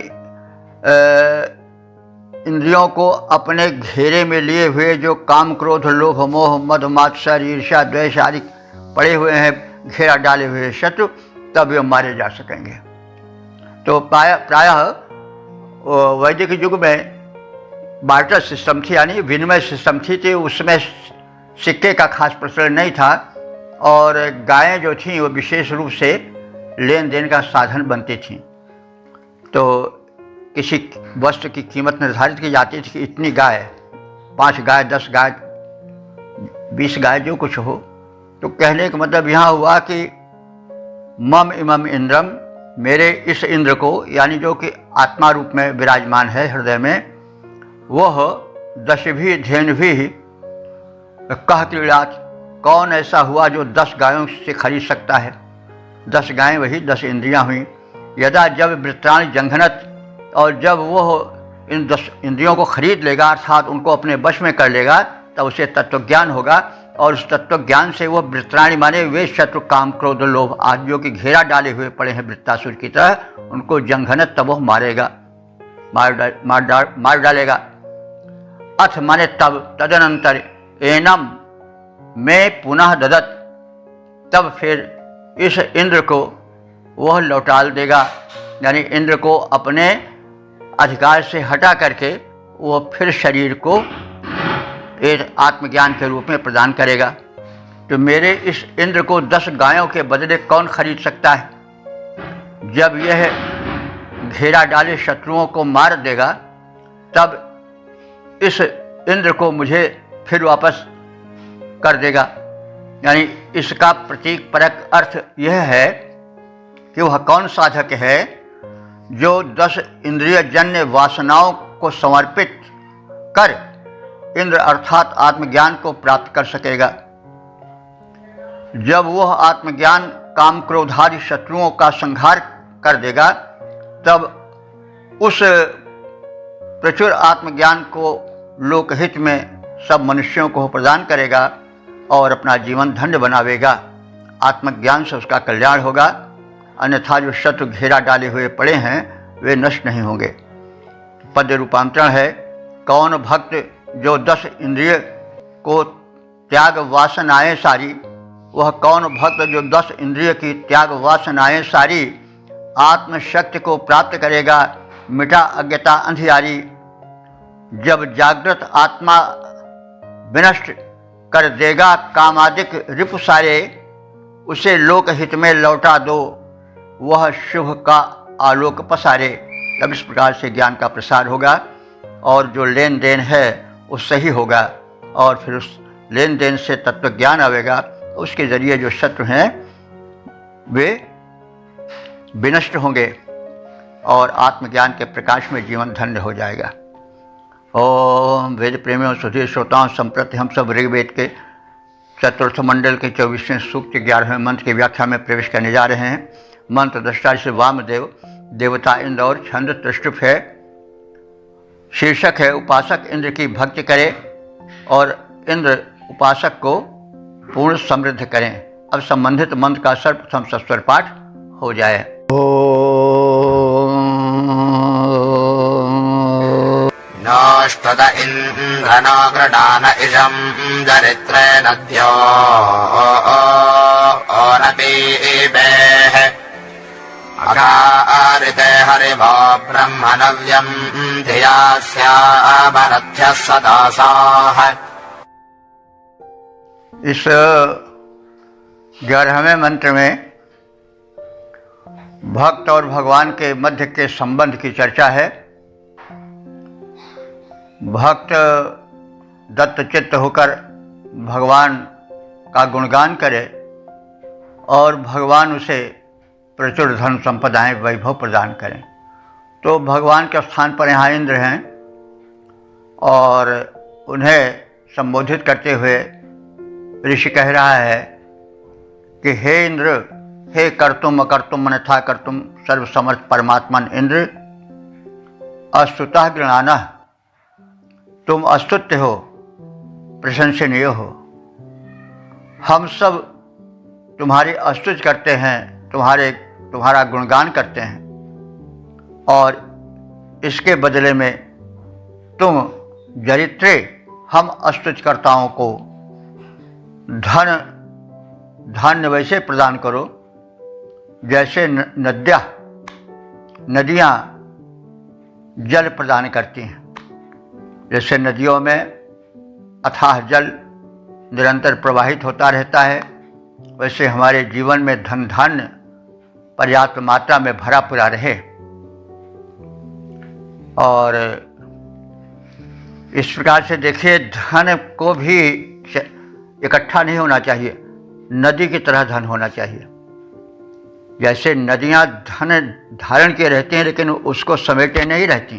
इंद्रियों को अपने घेरे में लिए हुए जो काम, क्रोध, लोभ, मोह, मद, मात्सर्य, ईर्ष्या, द्वेष आदि पड़े हुए हैं, घेरा डाले हुए शत्रु, तब ये मारे जा सकेंगे। तो प्रायः वैदिक युग में बार्टर सिस्टम थी, यानी विनिमय सिस्टम थी। उसमें सिक्के का खास प्रचलन नहीं था, और गायें जो थीं वो विशेष रूप से लेन देन का साधन बनती थीं। तो किसी वस्तु की कीमत निर्धारित की जाती थी कि इतनी गाय 5 गाय, 10 गाय, 20 गाय, जो कुछ हो। तो कहने का मतलब यहाँ हुआ कि मम इमम इंद्रम, मेरे इस इंद्र को, यानी जो कि आत्मा रूप में विराजमान है हृदय में, वह 10 भी धेनु भी कह क्रीड़ात, कौन ऐसा हुआ जो 10 गायों से खरीद सकता है। 10 गायें वही 10 इंद्रियां हुई। यदा जब वृत्राणि जंघनत, और जब वह इन 10 इंद्रियों को खरीद लेगा, अर्थात उनको अपने वश में कर लेगा, तब उसे तत्वज्ञान होगा। और उस तत्व ज्ञान से वो वृत्राणि माने वे शत्रु काम क्रोध लोभ आदि जो कि घेरा डाले हुए पड़े हैं वृत्तासुर की तरह, उनको जंघनत तब वो मारेगा, मार डालेगा। अथ माने तब, तदनंतर एनम में पुनः ददत, तब फिर इस इंद्र को वह लौटा देगा, यानी इंद्र को अपने अधिकार से हटा करके वह फिर शरीर को एक आत्मज्ञान के रूप में प्रदान करेगा। तो मेरे इस इंद्र को 10 गायों के बदले कौन खरीद सकता है। जब यह घेरा डाले शत्रुओं को मार देगा, तब इस इंद्र को मुझे फिर वापस कर देगा। यानी इसका प्रतीक परक अर्थ यह है कि वह कौन साधक है जो 10 इंद्रिय जन्य वासनाओं को समर्पित कर इंद्र अर्थात आत्मज्ञान को प्राप्त कर सकेगा। जब वह आत्मज्ञान काम क्रोधादि शत्रुओं का संहार कर देगा, तब उस प्रचुर आत्मज्ञान को लोकहित में सब मनुष्यों को प्रदान करेगा और अपना जीवन धन्य बनावेगा। आत्मज्ञान से उसका कल्याण होगा, अन्यथा जो शत्रु घेरा डाले हुए पड़े हैं वे नष्ट नहीं होंगे। पद रूपांतरण है, कौन भक्त जो 10 इंद्रिय को त्याग वासनाएं सारी, वह कौन भक्त जो 10 इंद्रिय की त्याग वासनाएं सारी आत्मशक्ति को प्राप्त करेगा, मिटा अज्ञता अंधियारी। जब जागृत आत्मा विनष्ट कर देगा कामादिक रिपु सारे, उसे लोकहित में लौटा दो, वह शुभ का आलोक पसारे। तब इस प्रकार से ज्ञान का प्रसार होगा और जो लेन देन है उससे ही होगा, और फिर उस लेन देन से तत्व ज्ञान आवेगा। उसके जरिए जो शत्रु हैं वे विनष्ट होंगे और आत्मज्ञान के प्रकाश में जीवन धन्य हो जाएगा। ओम वेद प्रेमियों सुधीर श्रोताओं, संप्रति हम सब ऋग्वेद के चतुर्थ मंडल के 24वें सूक्त 11वें मंत्र की व्याख्या में प्रवेश करने जा रहे हैं। मंत्र दृष्टा से वामदेव, देवता इंद्र और छंद त्रिष्टुप है। शीर्षक है उपासक इंद्र की भक्ति करे और इंद्र उपासक को पूर्ण समृद्ध करें। अब संबंधित मंत्र का सर्वप्रथम सस्वर पाठ हो जाए। नोष्टद इंद्रनो गृडान इजं दरित्रे नद्यो ओनपीबेः अकारिते हरिभो ब्रह्मणव्यं धिया स्यामरथ्यः सदासाः। इस 11वें मंत्र में भक्त और भगवान के मध्य के संबंध की चर्चा है। भक्त दत्तचित्त होकर भगवान का गुणगान करे और भगवान उसे प्रचुर धन संपदाएं वैभव प्रदान करें। तो भगवान के स्थान पर यहाँ इंद्र हैं और उन्हें संबोधित करते हुए ऋषि कह रहा है कि हे इंद्र, हे कर्तुम अकर्तुम अन्यथा कर्तुम सर्वसमर्थ परमात्मन इंद्र, अस्तुतः गृणानः, तुम अस्तुत्य हो, प्रशंसनीय हो। हम सब तुम्हारी स्तुति करते हैं, तुम्हारा गुणगान करते हैं और इसके बदले में तुम जरित्रे हम स्तुतिकर्ताओं को धान्य वैसे प्रदान करो जैसे नदियाँ जल प्रदान करती हैं। जैसे नदियों में अथाह जल निरंतर प्रवाहित होता रहता है, वैसे हमारे जीवन में धन धान्य पर्याप्त मात्रा में भरा पूरा रहे। और इस प्रकार से देखिए, धन को भी इकट्ठा नहीं होना चाहिए, नदी की तरह धन होना चाहिए। जैसे नदियाँ धन धारण किए रहती हैं लेकिन उसको समेटे नहीं रहती,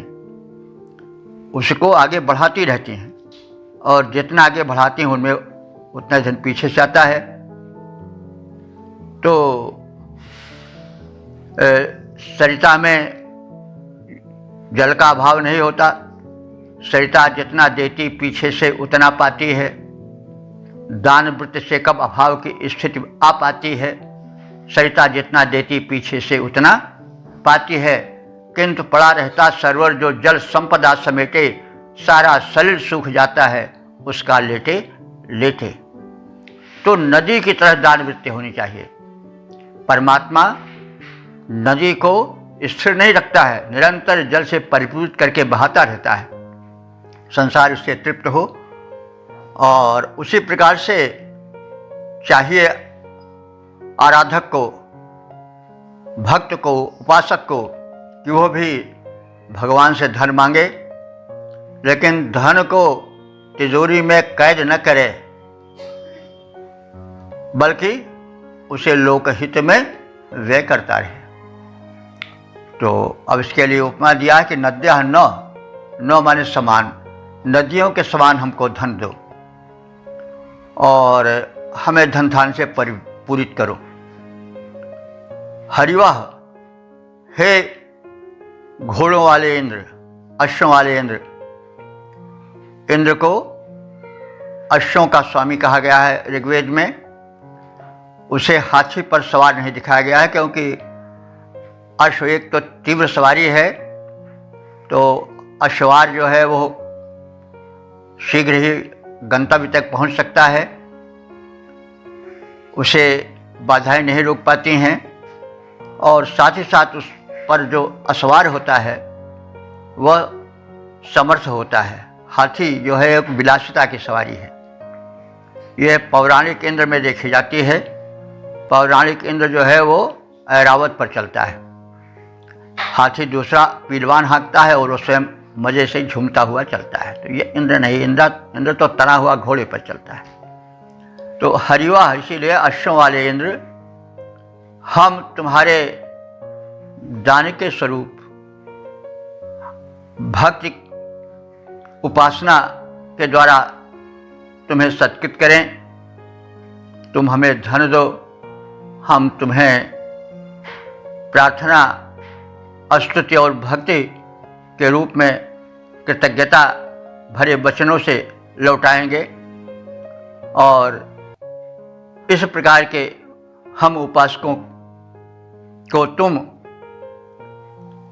उसको आगे बढ़ाती रहती हैं, और जितना आगे बढ़ाती हैं उनमें उतना धन पीछे से आता है। तो सरिता में जल का अभाव नहीं होता, सरिता जितना देती पीछे से उतना पाती है। दान वृत्ति से कब अभाव की स्थिति आ पाती है, सरिता जितना देती पीछे से उतना पाती है। किंतु पड़ा रहता सरवर जो जल संपदा समेटे, सारा शरीर सूख जाता है उसका लेटे लेटे। तो नदी की तरह दान वृत्ति होनी चाहिए। परमात्मा नदी को स्थिर नहीं रखता है, निरंतर जल से परिपूरित करके बहाता रहता है, संसार उससे तृप्त हो। और उसी प्रकार से चाहिए आराधक को, भक्त को, उपासक को कि वो भी भगवान से धन मांगे, लेकिन धन को तिजोरी में कैद न करे, बल्कि उसे लोकहित में व्यय करता रहे। तो अब इसके लिए उपमा दिया है कि नद्यः न माने समान, नदियों के समान हमको धन दो और हमें धन धान से परिपूरित करो। हरिवाह, हे घोड़ों वाले इंद्र, अश्वों वाले इंद्र। इंद्र को अश्वों का स्वामी कहा गया है ऋग्वेद में। उसे हाथी पर सवार नहीं दिखाया गया है, क्योंकि अश्व एक तो तीव्र सवारी है, तो अश्वार जो है वो शीघ्र ही गंतव्य तक पहुंच सकता है, उसे बाधाएं नहीं रोक पाती हैं। और साथ ही साथ उस पर जो असवार होता है वह समर्थ होता है। हाथी जो है एक विलासिता की सवारी है। यह पौराणिक इंद्र में देखी जाती है। पौराणिक इंद्र जो है वो ऐरावत पर चलता है, हाथी दूसरा पीलवान हाँकता है और वो स्वयं मजे से झूमता हुआ चलता है। तो ये इंद्र नहीं, इंद्र तो तना हुआ घोड़े पर चलता है। तो हरिवाह, इसीलिए अश्वों वाले इंद्र, हम तुम्हारे दान के स्वरूप भक्ति उपासना के द्वारा तुम्हें सत्कृत करें। तुम हमें धन दो, हम तुम्हें प्रार्थना, स्तुति और भक्ति के रूप में कृतज्ञता भरे वचनों से लौटाएंगे। और इस प्रकार के हम उपासकों को तुम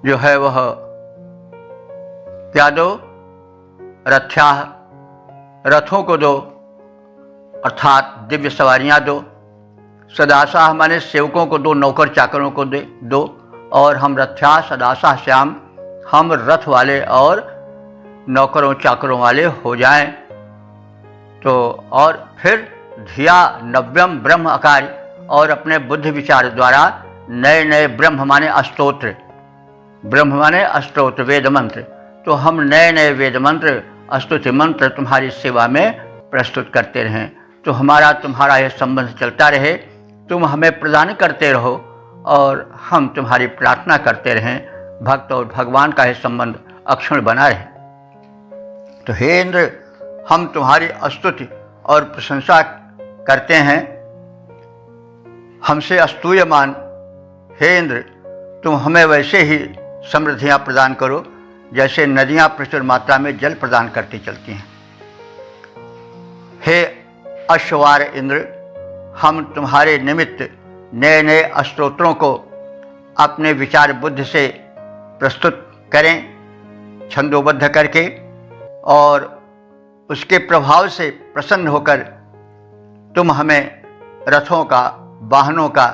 जो है वह क्या दो, रथ्याः, रथों को दो, अर्थात दिव्य सवारियां दो। सदासाह माने सेवकों को दो, नौकर चाकरों को दो। और हम रथ्याः सदासाह श्याम, हम रथ वाले और नौकरों चाकरों वाले हो जाएं। तो और फिर धिया नव्यम ब्रह्म अकार्य, और अपने बुद्धि विचार द्वारा नए नए ब्रह्म माने अस्तोत्र, ब्रह्म माने अस्तोत्र वेद मंत्र, तो हम नए नए वेद मंत्र, स्तुति मंत्र तुम्हारी सेवा में प्रस्तुत करते रहें। तो हमारा तुम्हारा यह संबंध चलता रहे, तुम हमें प्रदान करते रहो और हम तुम्हारी प्रार्थना करते रहें, भक्त और भगवान का यह संबंध अक्षुण्ण बना रहे। तो हे इंद्र, हम तुम्हारी स्तुति और प्रशंसा करते हैं, हमसे अस्तूयमान हे इंद्र, तुम हमें वैसे ही समृद्धियाँ प्रदान करो जैसे नदियाँ प्रचुर मात्रा में जल प्रदान करती चलती हैं। हे अश्ववार इंद्र, हम तुम्हारे निमित्त नए नए स्तोत्रों को अपने विचार बुद्धि से प्रस्तुत करें छंदोबद्ध करके, और उसके प्रभाव से प्रसन्न होकर तुम हमें रथों का, वाहनों का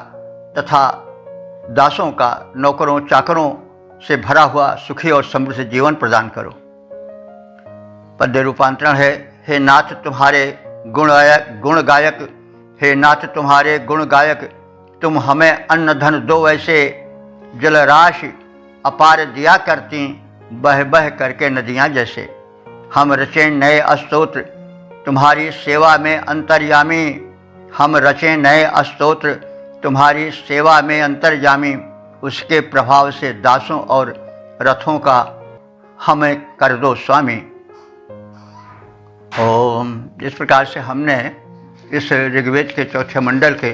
तथा दासों का, नौकरों चाकरों से भरा हुआ सुखी और समृद्ध जीवन प्रदान करो। पद्य रूपांतरण है, हे नाथ तुम्हारे गुण गायक, हे नाथ तुम्हारे गुण गायक, तुम हमें अन्न धन दो वैसे, जलराशि अपार दिया करती बह बह करके नदियाँ जैसे। हम रचें नए स्तोत्र तुम्हारी सेवा में अंतर्यामी। हम रचें नए स्तोत्र तुम्हारी सेवा में अंतर्यामी। उसके प्रभाव से दासों और रथों का हमें कर दो स्वामी। ओम। जिस प्रकार से हमने इस ऋग्वेद के चौथे मंडल के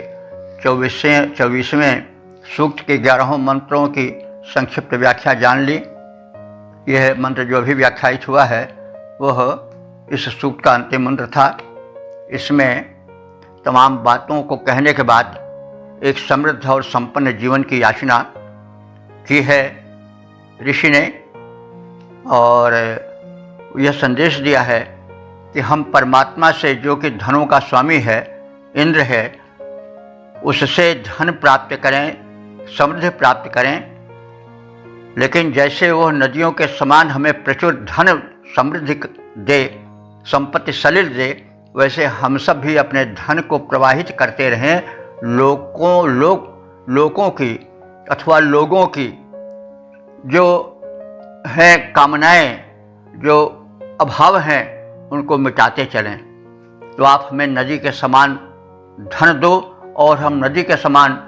24वें सूक्त के 11 मंत्रों की संक्षिप्त व्याख्या जान ली। यह मंत्र जो भी व्याख्यायित हुआ है वह इस सूक्त का अंतिम मंत्र था। इसमें तमाम बातों को कहने के बाद एक समृद्ध और संपन्न जीवन की याचना की है ऋषि ने, और यह संदेश दिया है कि हम परमात्मा से, जो कि धनों का स्वामी है, इंद्र है, उससे धन प्राप्त करें, समृद्धि प्राप्त करें। लेकिन जैसे वह नदियों के समान हमें प्रचुर धन समृद्धि दे, संपत्ति सलिल दे, वैसे हम सब भी अपने धन को प्रवाहित करते रहें। लोगों की अथवा लोगों की जो हैं कामनाएं, जो अभाव हैं, उनको मिटाते चलें। तो आप हमें नदी के समान धन दो और हम नदी के समान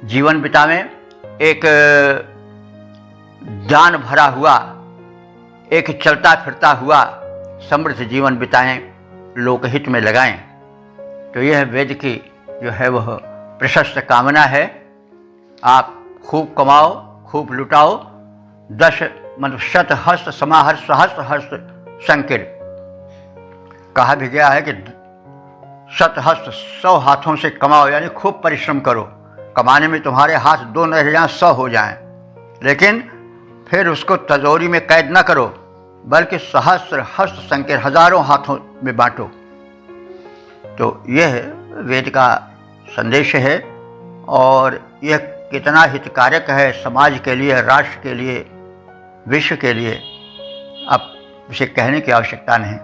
जीवन बितावें, एक ज्ञान भरा हुआ, एक चलता फिरता हुआ समृद्ध जीवन बिताएं, लोकहित में लगाएं। तो यह वेद की जो है वह प्रशस्त कामना है। आप खूब कमाओ, खूब लुटाओ। 10 मतलब 100 हस्त समाहर सहस्त्र हस्त संकीर्ण। कहा भी गया है कि 100 हस्त 100 हाथों से कमाओ, यानी खूब परिश्रम करो। कमाने में तुम्हारे हाथ 2 न रह जाएं, 100 हो जाएं, लेकिन फिर उसको तिजोरी में कैद न करो, बल्कि सहस्त्र हस्त संकीर्ण, हजारों हाथों में बांटो। तो यह वेद का संदेश है, और यह कितना हितकारक है समाज के लिए, राष्ट्र के लिए, विश्व के लिए, अब इसे कहने की आवश्यकता नहीं।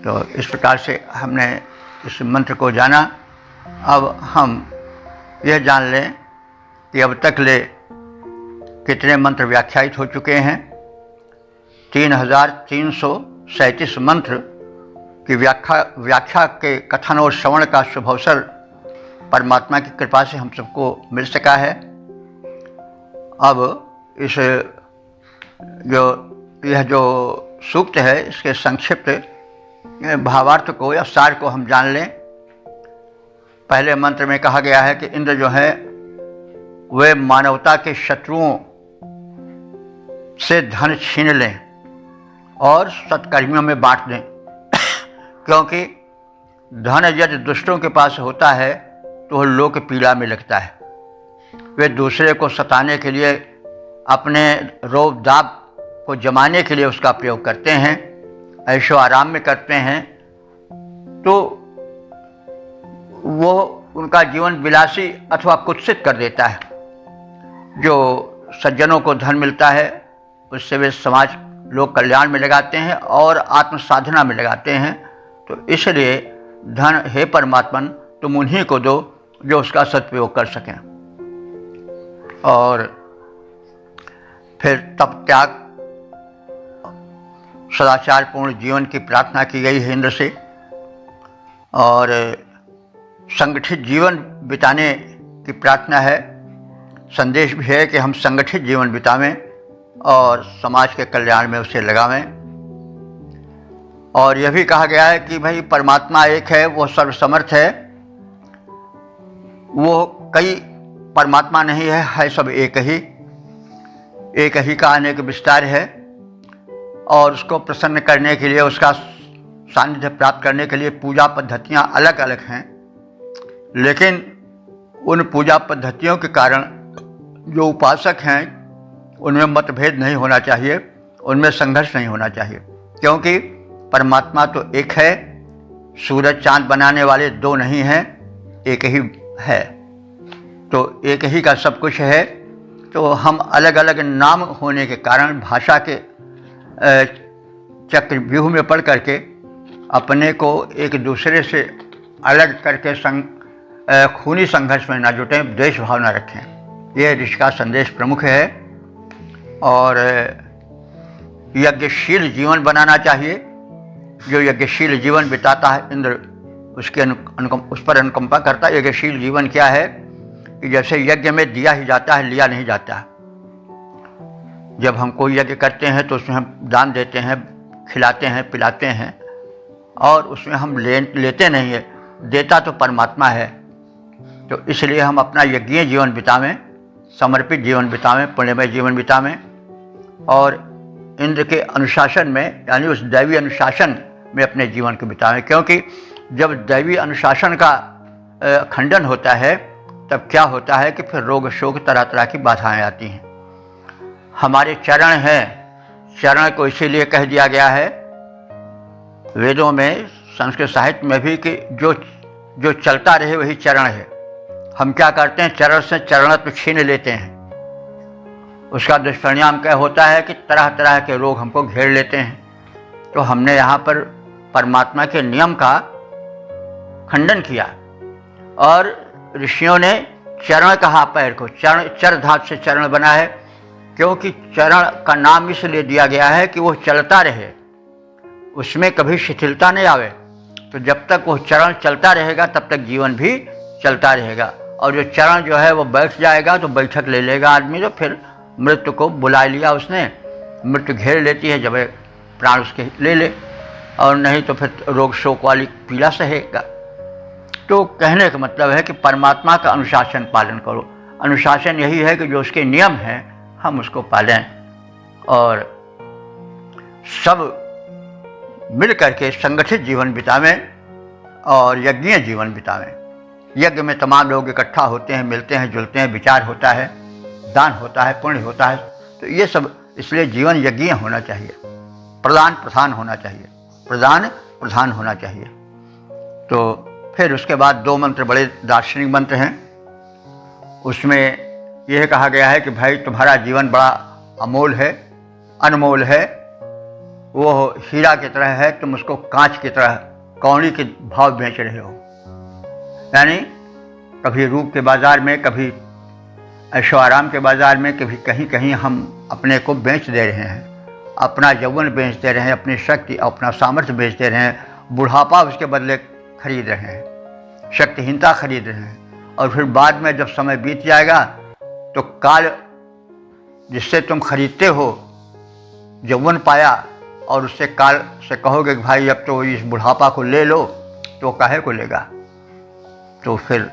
तो इस प्रकार से हमने इस मंत्र को जाना। अब हम यह जान लें कि अब तक ले कितने मंत्र व्याख्यायित हो चुके हैं। 3337 मंत्र की व्याख्या के कथन और श्रवण का शुभ अवसर परमात्मा की कृपा से हम सबको मिल सका है। अब यह जो सूक्त है, इसके संक्षिप्त भावार्थ को या सार को हम जान लें। पहले मंत्र में कहा गया है कि इंद्र जो है वे मानवता के शत्रुओं से धन छीन लें और सत्कर्मियों में बांट दें। क्योंकि धन यदि दुष्टों के पास होता है तो वह लोक पीड़ा में लगता है। वे दूसरे को सताने के लिए, अपने रोब दाब को जमाने के लिए उसका प्रयोग करते हैं, ऐशो आराम में करते हैं। तो वो उनका जीवन विलासी अथवा कुत्सित कर देता है। जो सज्जनों को धन मिलता है उससे वे समाज लोक कल्याण में लगाते हैं और आत्म साधना में लगाते हैं। तो इसलिए धन हे परमात्मन तुम उन्हीं को दो जो उसका सदुपयोग कर सकें। और फिर तप त्याग, सदाचारपूर्ण जीवन की प्रार्थना की गई है इंद्र से, और संगठित जीवन बिताने की प्रार्थना है। संदेश भी है कि हम संगठित जीवन बितावें और समाज के कल्याण में उसे लगावें। और यह भी कहा गया है कि भाई परमात्मा एक है, वो सर्वसमर्थ है, वो कई परमात्मा नहीं है सब एक ही का अनेक विस्तार है। और उसको प्रसन्न करने के लिए, उसका सानिध्य प्राप्त करने के लिए पूजा पद्धतियाँ अलग अलग हैं। लेकिन उन पूजा पद्धतियों के कारण जो उपासक हैं उनमें मतभेद नहीं होना चाहिए, उनमें संघर्ष नहीं होना चाहिए। क्योंकि परमात्मा तो एक है, सूरज चांद बनाने वाले दो नहीं हैं, एक ही है। तो एक ही का सब कुछ है। तो हम अलग अलग नाम होने के कारण भाषा के चक्रव्यूह में पड़ करके अपने को एक दूसरे से अलग करके खूनी संघर्ष में ना जुटें, द्वेष भाव ना रखें। यह ऋषि का संदेश प्रमुख है। और यज्ञशील जीवन बनाना चाहिए। जो यज्ञशील जीवन बिताता है, इंद्र उसके उस पर अनुकंपा करता है। यज्ञशील जीवन क्या है कि जैसे यज्ञ में दिया ही जाता है, लिया नहीं जाता। जब हम कोई यज्ञ करते हैं तो उसमें हम दान देते हैं, खिलाते हैं, पिलाते हैं, और उसमें हम लेते नहीं है। देता तो परमात्मा है। तो इसलिए हम अपना यज्ञीय जीवन बितावें, समर्पित जीवन बितावें, पुण्यमय जीवन बितावें, और इंद्र के अनुशासन में, यानी उस दैवी अनुशासन में अपने जीवन को बितावें। क्योंकि जब दैवी अनुशासन का खंडन होता है तब क्या होता है कि फिर रोग शोक तरह तरह की बाधाएं आती हैं। हमारे चरण हैं, चरण को इसीलिए कह दिया गया है वेदों में, संस्कृत साहित्य में भी, कि जो चलता रहे वही चरण है। हम क्या करते हैं, चरण से चरणत्व छीन लेते हैं। उसका दुष्परिणाम क्या होता है कि तरह तरह के रोग हमको घेर लेते हैं। तो हमने यहाँ पर परमात्मा के नियम का खंडन किया, और ऋषियों ने चरण कहा पैर को। चरण, चर धातु से चरण बना है, क्योंकि चरण का नाम इसलिए दिया गया है कि वो चलता रहे, उसमें कभी शिथिलता नहीं आवे। तो जब तक वो चरण चलता रहेगा तब तक जीवन भी चलता रहेगा। और जो चरण जो है वो बैठ जाएगा तो बैठक ले लेगा आदमी, तो फिर मृत्यु को बुला लिया उसने, मृत्यु घेर लेती है, जब प्राण उसके ले ले, और नहीं तो फिर रोग शोक वाली पीड़ा सहेगा। तो कहने का मतलब है कि परमात्मा का अनुशासन पालन करो। अनुशासन यही है कि जो उसके नियम हैं हम उसको पालें, और सब मिल करके संगठित जीवन बितावें और यज्ञीय जीवन बितावें। यज्ञ में तमाम लोग इकट्ठा होते हैं, मिलते हैं, जुलते हैं, विचार होता है, दान होता है, पुण्य होता है। तो ये सब, इसलिए जीवन यज्ञीय होना चाहिए, प्रदान प्रधान होना चाहिए, प्रदान प्रधान होना चाहिए। तो फिर उसके बाद 2 मंत्र बड़े दार्शनिक मंत्र हैं। उसमें यह कहा गया है कि भाई तुम्हारा जीवन बड़ा अमोल है, अनमोल है, वो हीरा की तरह है, तुम उसको कांच की तरह कौड़ी के भाव बेच रहे हो। यानी कभी रूप के बाज़ार में, कभी ऐशो आराम के बाज़ार में, कभी कहीं कहीं हम अपने को बेच दे रहे हैं, अपना यौवन बेच दे रहे हैं, अपनी शक्ति, अपना सामर्थ्य बेच दे रहे हैं, बुढ़ापा उसके बदले खरीद रहे हैं, शक्तिहीनता खरीद रहे हैं। और फिर बाद में जब समय बीत जाएगा तो काल जिससे तुम खरीदते हो यौवन पाया, और उससे काल से कहोगे कि भाई अब तो इस बुढ़ापा को ले लो, तो काहे को लेगा? तो फिर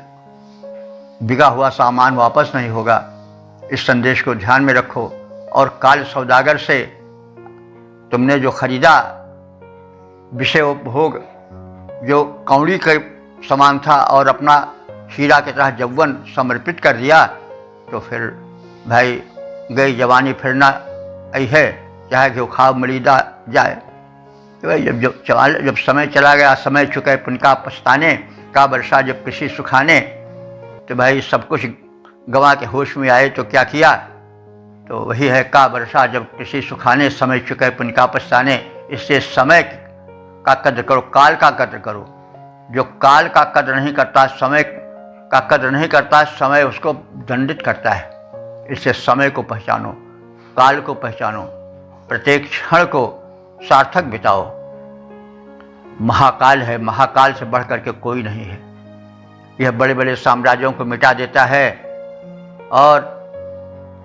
बिका हुआ सामान वापस नहीं होगा। इस संदेश को ध्यान में रखो। और काल सौदागर से तुमने जो खरीदा विषय उपभोग, जो कौड़ी के समान था, और अपना हीरा की तरह यौवन समर्पित कर दिया, तो फिर भाई गई जवानी फिरना आई है, चाहे घिउ खाव मरीदा जाए। तो भाई जब समय चला गया, समय चुके पुनका पछताने, का वर्षा जब कृषि सुखाने। तो भाई सब कुछ गंवा के होश में आए तो क्या किया? तो वही है, का वर्षा जब कृषि सुखाने, समय चुके पुनका पछताने। इससे समय का कद्र करो, काल का कद्र करो। जो काल का कद्र नहीं करता, समय का कद्र नहीं करता, समय उसको दंडित करता है। इससे समय को पहचानो, काल को पहचानो, प्रत्येक क्षण को सार्थक बिताओ। महाकाल है, महाकाल से बढ़ करके कोई नहीं है। यह बड़े बड़े साम्राज्यों को मिटा देता है और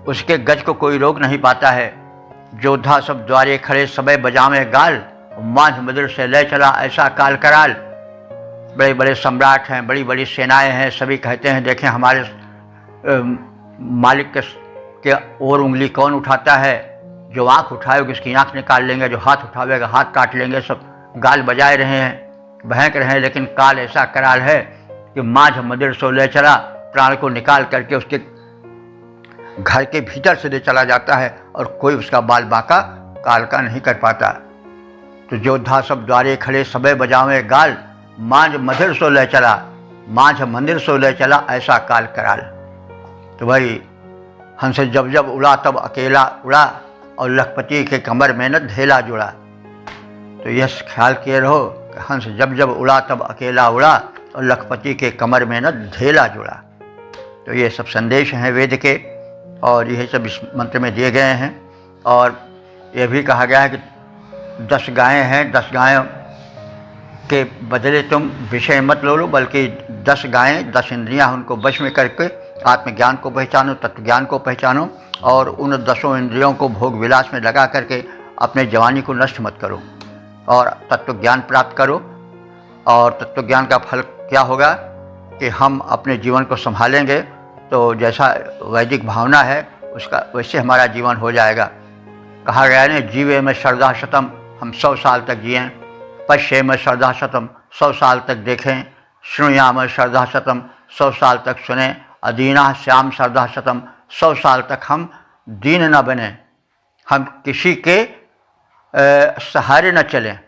उसके गज को कोई रोक नहीं पाता है। योद्धा सब द्वारे खड़े, सबे बजावे गाल, मांझ मदिर से लय चला ऐसा काल कराल। बड़े बड़े सम्राट हैं, बड़ी बड़ी सेनाएं हैं, सभी कहते हैं देखें हमारे मालिक के ओर उंगली कौन उठाता है। जो आँख उठाएगा उसकी आँख निकाल लेंगे, जो हाथ उठावेगा हाथ काट लेंगे। सब गाल बजाए रहे हैं, बहक रहे हैं, लेकिन काल ऐसा कराल है कि मांझ मदिर सो ले चला, प्राण को निकाल करके उसके घर के भीतर से ले चला जाता है और कोई उसका बाल बांका काल का नहीं कर पाता। तो योद्धा सब द्वारे खड़े, सबे बजावे गाल, मांझ मदिर सो ले चला, मांझ मंदिर सो ले चला ऐसा काल कराल। तो भाई हंस जब जब उड़ा तब अकेला उड़ा, और लखपति के कमर में न धेला जुड़ा। तो यह ख्याल किए रहो कि हंस जब जब उड़ा तब अकेला उड़ा, और लखपति के कमर में न धेला जुड़ा। तो ये सब संदेश हैं वेद के, और यह सब इस मंत्र में दिए गए हैं। और ये भी कहा गया है कि 10 गायें हैं, 10 गायों के बदले तुम विषय मत लो, बल्कि 10 गायें, 10 इंद्रियां, उनको वश में करके आत्मज्ञान को पहचानो, तत्व ज्ञान को पहचानो, और उन 10 इंद्रियों को भोग विलास में लगा करके अपने जवानी को नष्ट मत करो और तत्व ज्ञान प्राप्त करो। और तत्व ज्ञान का फल क्या होगा कि हम अपने जीवन को संभालेंगे, तो जैसा वैदिक भावना है उसका वैसे हमारा जीवन हो जाएगा। कहा गया है, जीवे में श्रद्धा शतम, हम 100 साल तक जिएँ, पश्ये में श्रद्धा शतम, 100 साल तक देखें, श्रुया में श्रद्धा शतम, 100 साल तक सुने, अदीना श्याम श्रद्धा शतम, 100 साल तक हम दीन न बने, हम किसी के सहारे न चलें।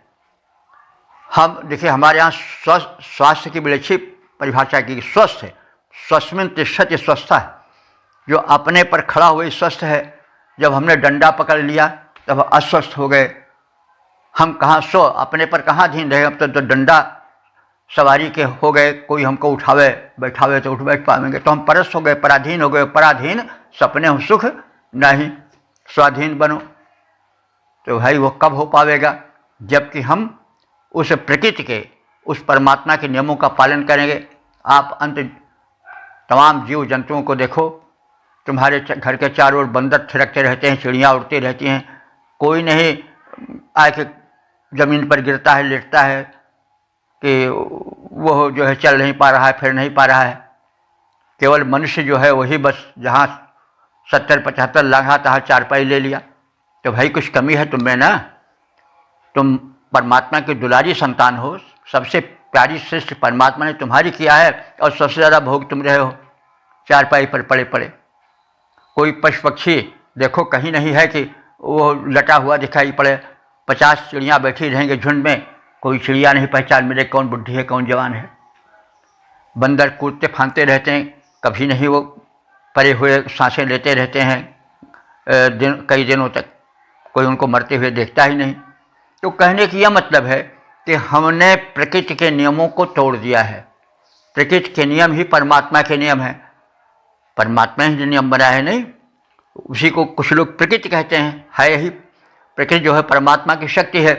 हम देखिए, हमारे यहाँ स्वास्थ्य की बड़ी अच्छी परिभाषा की, स्वस्थ है, स्वस्मिन तिष्ठति स्वस्थ है, जो अपने पर खड़ा हुए स्वस्थ है। जब हमने डंडा पकड़ लिया तब अस्वस्थ हो गए। हम कहाँ अपने पर कहाँ अधीन रहे, अब तो डंडा सवारी के हो गए, कोई हमको उठावे बैठावे तो उठ बैठ पाएंगे, तो हम परस्त हो गए, पराधीन हो गए। पराधीन सपने हो सुख नहीं, स्वाधीन बनो। तो भाई वो कब हो पावेगा, जबकि हम उस प्रकृति के, उस परमात्मा के नियमों का पालन करेंगे। आप तमाम जीव जंतुओं को देखो, तुम्हारे घर के चारों ओर बंदर थिरकते रहते हैं, चिड़ियाँ उड़ती रहती हैं, कोई नहीं आके ज़मीन पर गिरता है, लेटता है कि वो जो है चल नहीं पा रहा है, फिर नहीं पा रहा है। केवल मनुष्य जो है वही बस जहाँ 70-75 लगाता है, चारपाई ले लिया। तो भाई कुछ कमी है तुम में ना, तुम परमात्मा की दुलारी संतान हो, सबसे प्यारी श्रेष्ठ परमात्मा ने तुम्हारी किया है, और सबसे ज़्यादा भोग तुम रहे हो चारपाई पर पड़े पड़े। कोई पशु पक्षी देखो कहीं नहीं है कि वो लटा हुआ दिखाई पड़े। 50 चिड़ियाँ बैठी रहेंगे झुंड में, कोई चिड़िया नहीं पहचान मिले कौन बुढ़ी है कौन जवान है। बंदर कूदते फांदते रहते हैं, कभी नहीं वो परे हुए सांसें लेते रहते हैं कई दिनों तक, कोई उनको मरते हुए देखता ही नहीं। तो कहने की यह मतलब है कि हमने प्रकृति के नियमों को तोड़ दिया है। प्रकृति के नियम ही परमात्मा के नियम हैं, परमात्मा ही नियम बनाया है, नहीं उसी को कुछ लोग प्रकृति कहते हैं। है यही प्रकृति जो है परमात्मा की शक्ति है,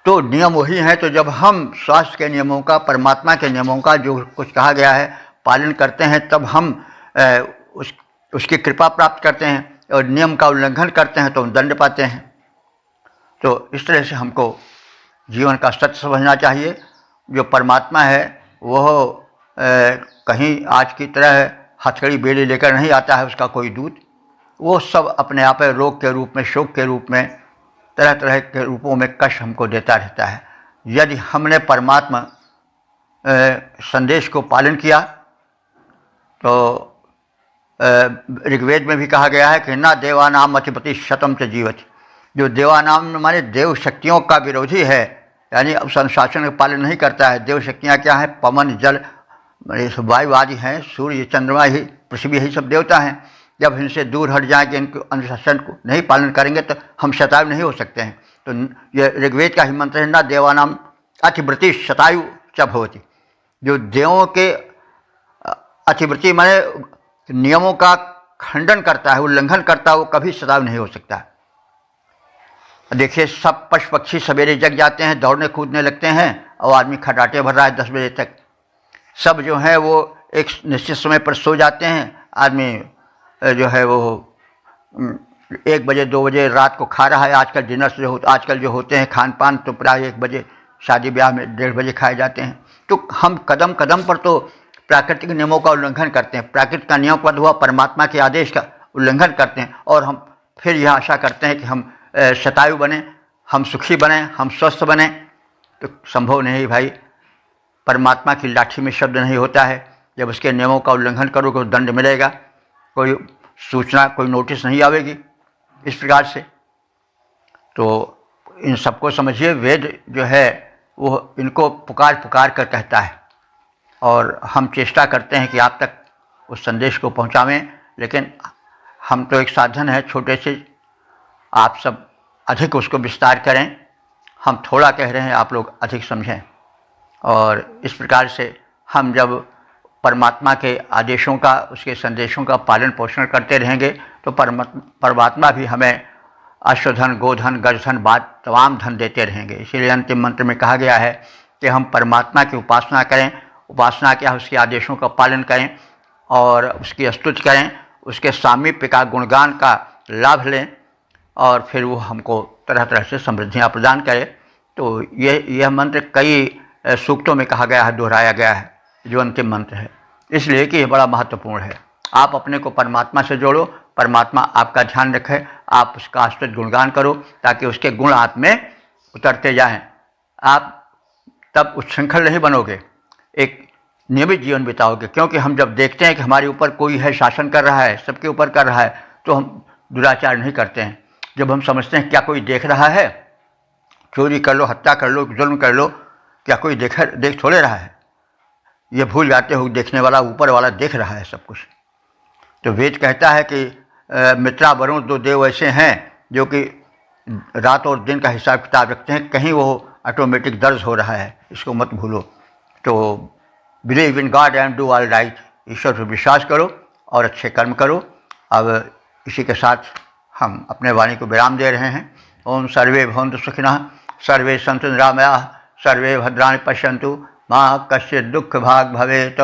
तो नियम वही हैं। तो जब हम स्वास्थ्य के नियमों का, परमात्मा के नियमों का जो कुछ कहा गया है पालन करते हैं, तब हम उसकी कृपा प्राप्त करते हैं, और नियम का उल्लंघन करते हैं तो हम दंड पाते हैं। तो इस तरह से हमको जीवन का सत्य समझना चाहिए। जो परमात्मा है वह कहीं आज की तरह हथकड़ी बेड़ी लेकर नहीं आता है उसका कोई दूत, वो सब अपने आप रोग के रूप में, शोक के रूप में, तरह तरह के रूपों में कष्ट हमको देता रहता है। यदि हमने परमात्मा संदेश को पालन किया तो ऋग्वेद में भी कहा गया है कि ना देवानाम अतिपति शतम च जीवति। जो देवानाम माने देव शक्तियों का विरोधी है, यानी अब अनुशासन का पालन नहीं करता है। देव शक्तियाँ क्या हैं? पवन, जल, वायु आदि हैं, सूर्य, चंद्रमा ही, पृथ्वी यही सब देवता हैं। जब इनसे दूर हट जाएंगे, इनके अनुशासन को नहीं पालन करेंगे तो हम शतायु नहीं हो सकते हैं। तो ये ऋग्वेद का ही मंत्र है, ना देवानाम अतिव्रति शतायु च भवति। जो देवों के अतिव्रति माने नियमों का खंडन करता है, उल्लंघन करता है, वो कभी शतायु नहीं हो सकता। देखिए, सब पशु पक्षी सवेरे जग जाते हैं, दौड़ने कूदने लगते हैं, और आदमी खटाटे भर रहा है 10 बजे तक। सब जो है वो एक निश्चित समय पर सो जाते हैं। आदमी जो है वो 1 बजे 2 बजे रात को खा रहा है। आजकल डिनर आजकल जो होते हैं खान पान, तो प्राय 1 बजे, शादी ब्याह में 1:30 बजे खाए जाते हैं। तो हम कदम कदम पर तो प्राकृतिक नियमों का उल्लंघन करते हैं, प्राकृतिक का नियम पर हुआ परमात्मा के आदेश का उल्लंघन करते हैं, और हम फिर यह आशा करते हैं कि हम शतायु बने, हम सुखी बने, हम स्वस्थ बने। तो संभव नहीं भाई। परमात्मा की लाठी में शब्द नहीं होता है। जब उसके नियमों का उल्लंघन करोगे तो दंड मिलेगा, कोई सूचना, कोई नोटिस नहीं आवेगी इस प्रकार से। तो इन सबको समझिए, वेद जो है वो इनको पुकार पुकार कर कहता है, और हम चेष्टा करते हैं कि आप तक उस संदेश को पहुंचावें, लेकिन हम तो एक साधन है छोटे से, आप सब अधिक उसको विस्तार करें। हम थोड़ा कह रहे हैं, आप लोग अधिक समझें। और इस प्रकार से हम जब परमात्मा के आदेशों का, उसके संदेशों का पालन पोषण करते रहेंगे तो परमात्मा भी हमें अश्वधन, गोधन, गजधन, बात तमाम धन देते रहेंगे। इसीलिए अंतिम मंत्र में कहा गया है कि हम परमात्मा की उपासना करें। उपासना क्या है? उसके आदेशों का पालन करें और उसकी स्तुति करें, उसके सामीप्य का, गुणगान का लाभ लें और फिर वो हमको तरह तरह से समृद्धियाँ प्रदान करे। तो यह मंत्र कई सूक्तों में कहा गया है, दोहराया गया है, जो अंतिम मंत्र है, इसलिए कि यह बड़ा महत्वपूर्ण है। आप अपने को परमात्मा से जोड़ो, परमात्मा आपका ध्यान रखे, आप उसका स्तुति गुणगान करो ताकि उसके गुण आप में उतरते जाएं। आप तब उच्छृंखल नहीं बनोगे, एक नियमित जीवन बिताओगे। क्योंकि हम जब देखते हैं कि हमारे ऊपर कोई है, शासन कर रहा है, सबके ऊपर कर रहा है, तो हम दुराचार नहीं करते हैं। जब हम समझते हैं क्या कोई देख रहा है, चोरी कर लो, हत्या कर लो, जुल्म कर लो, क्या कोई देख थोड़े रहा है, ये भूल जाते हो देखने वाला ऊपर वाला देख रहा है सब कुछ। तो वेद कहता है कि मित्रा वरुण दो देव ऐसे हैं जो कि रात और दिन का हिसाब किताब रखते हैं, कहीं वो ऑटोमेटिक दर्ज हो रहा है, इसको मत भूलो। तो believe in God and do all right, ईश्वर पर विश्वास करो और अच्छे कर्म करो। अब इसी के साथ हम अपने वाणी को विराम दे रहे हैं। ओम सर्वे भवन्तु सुखिनः, सर्वे सन्तु निरामयाः, सर्वे भद्राणि पश्यन्तु, मा कश्चित् दुःख भाग् भवेत्।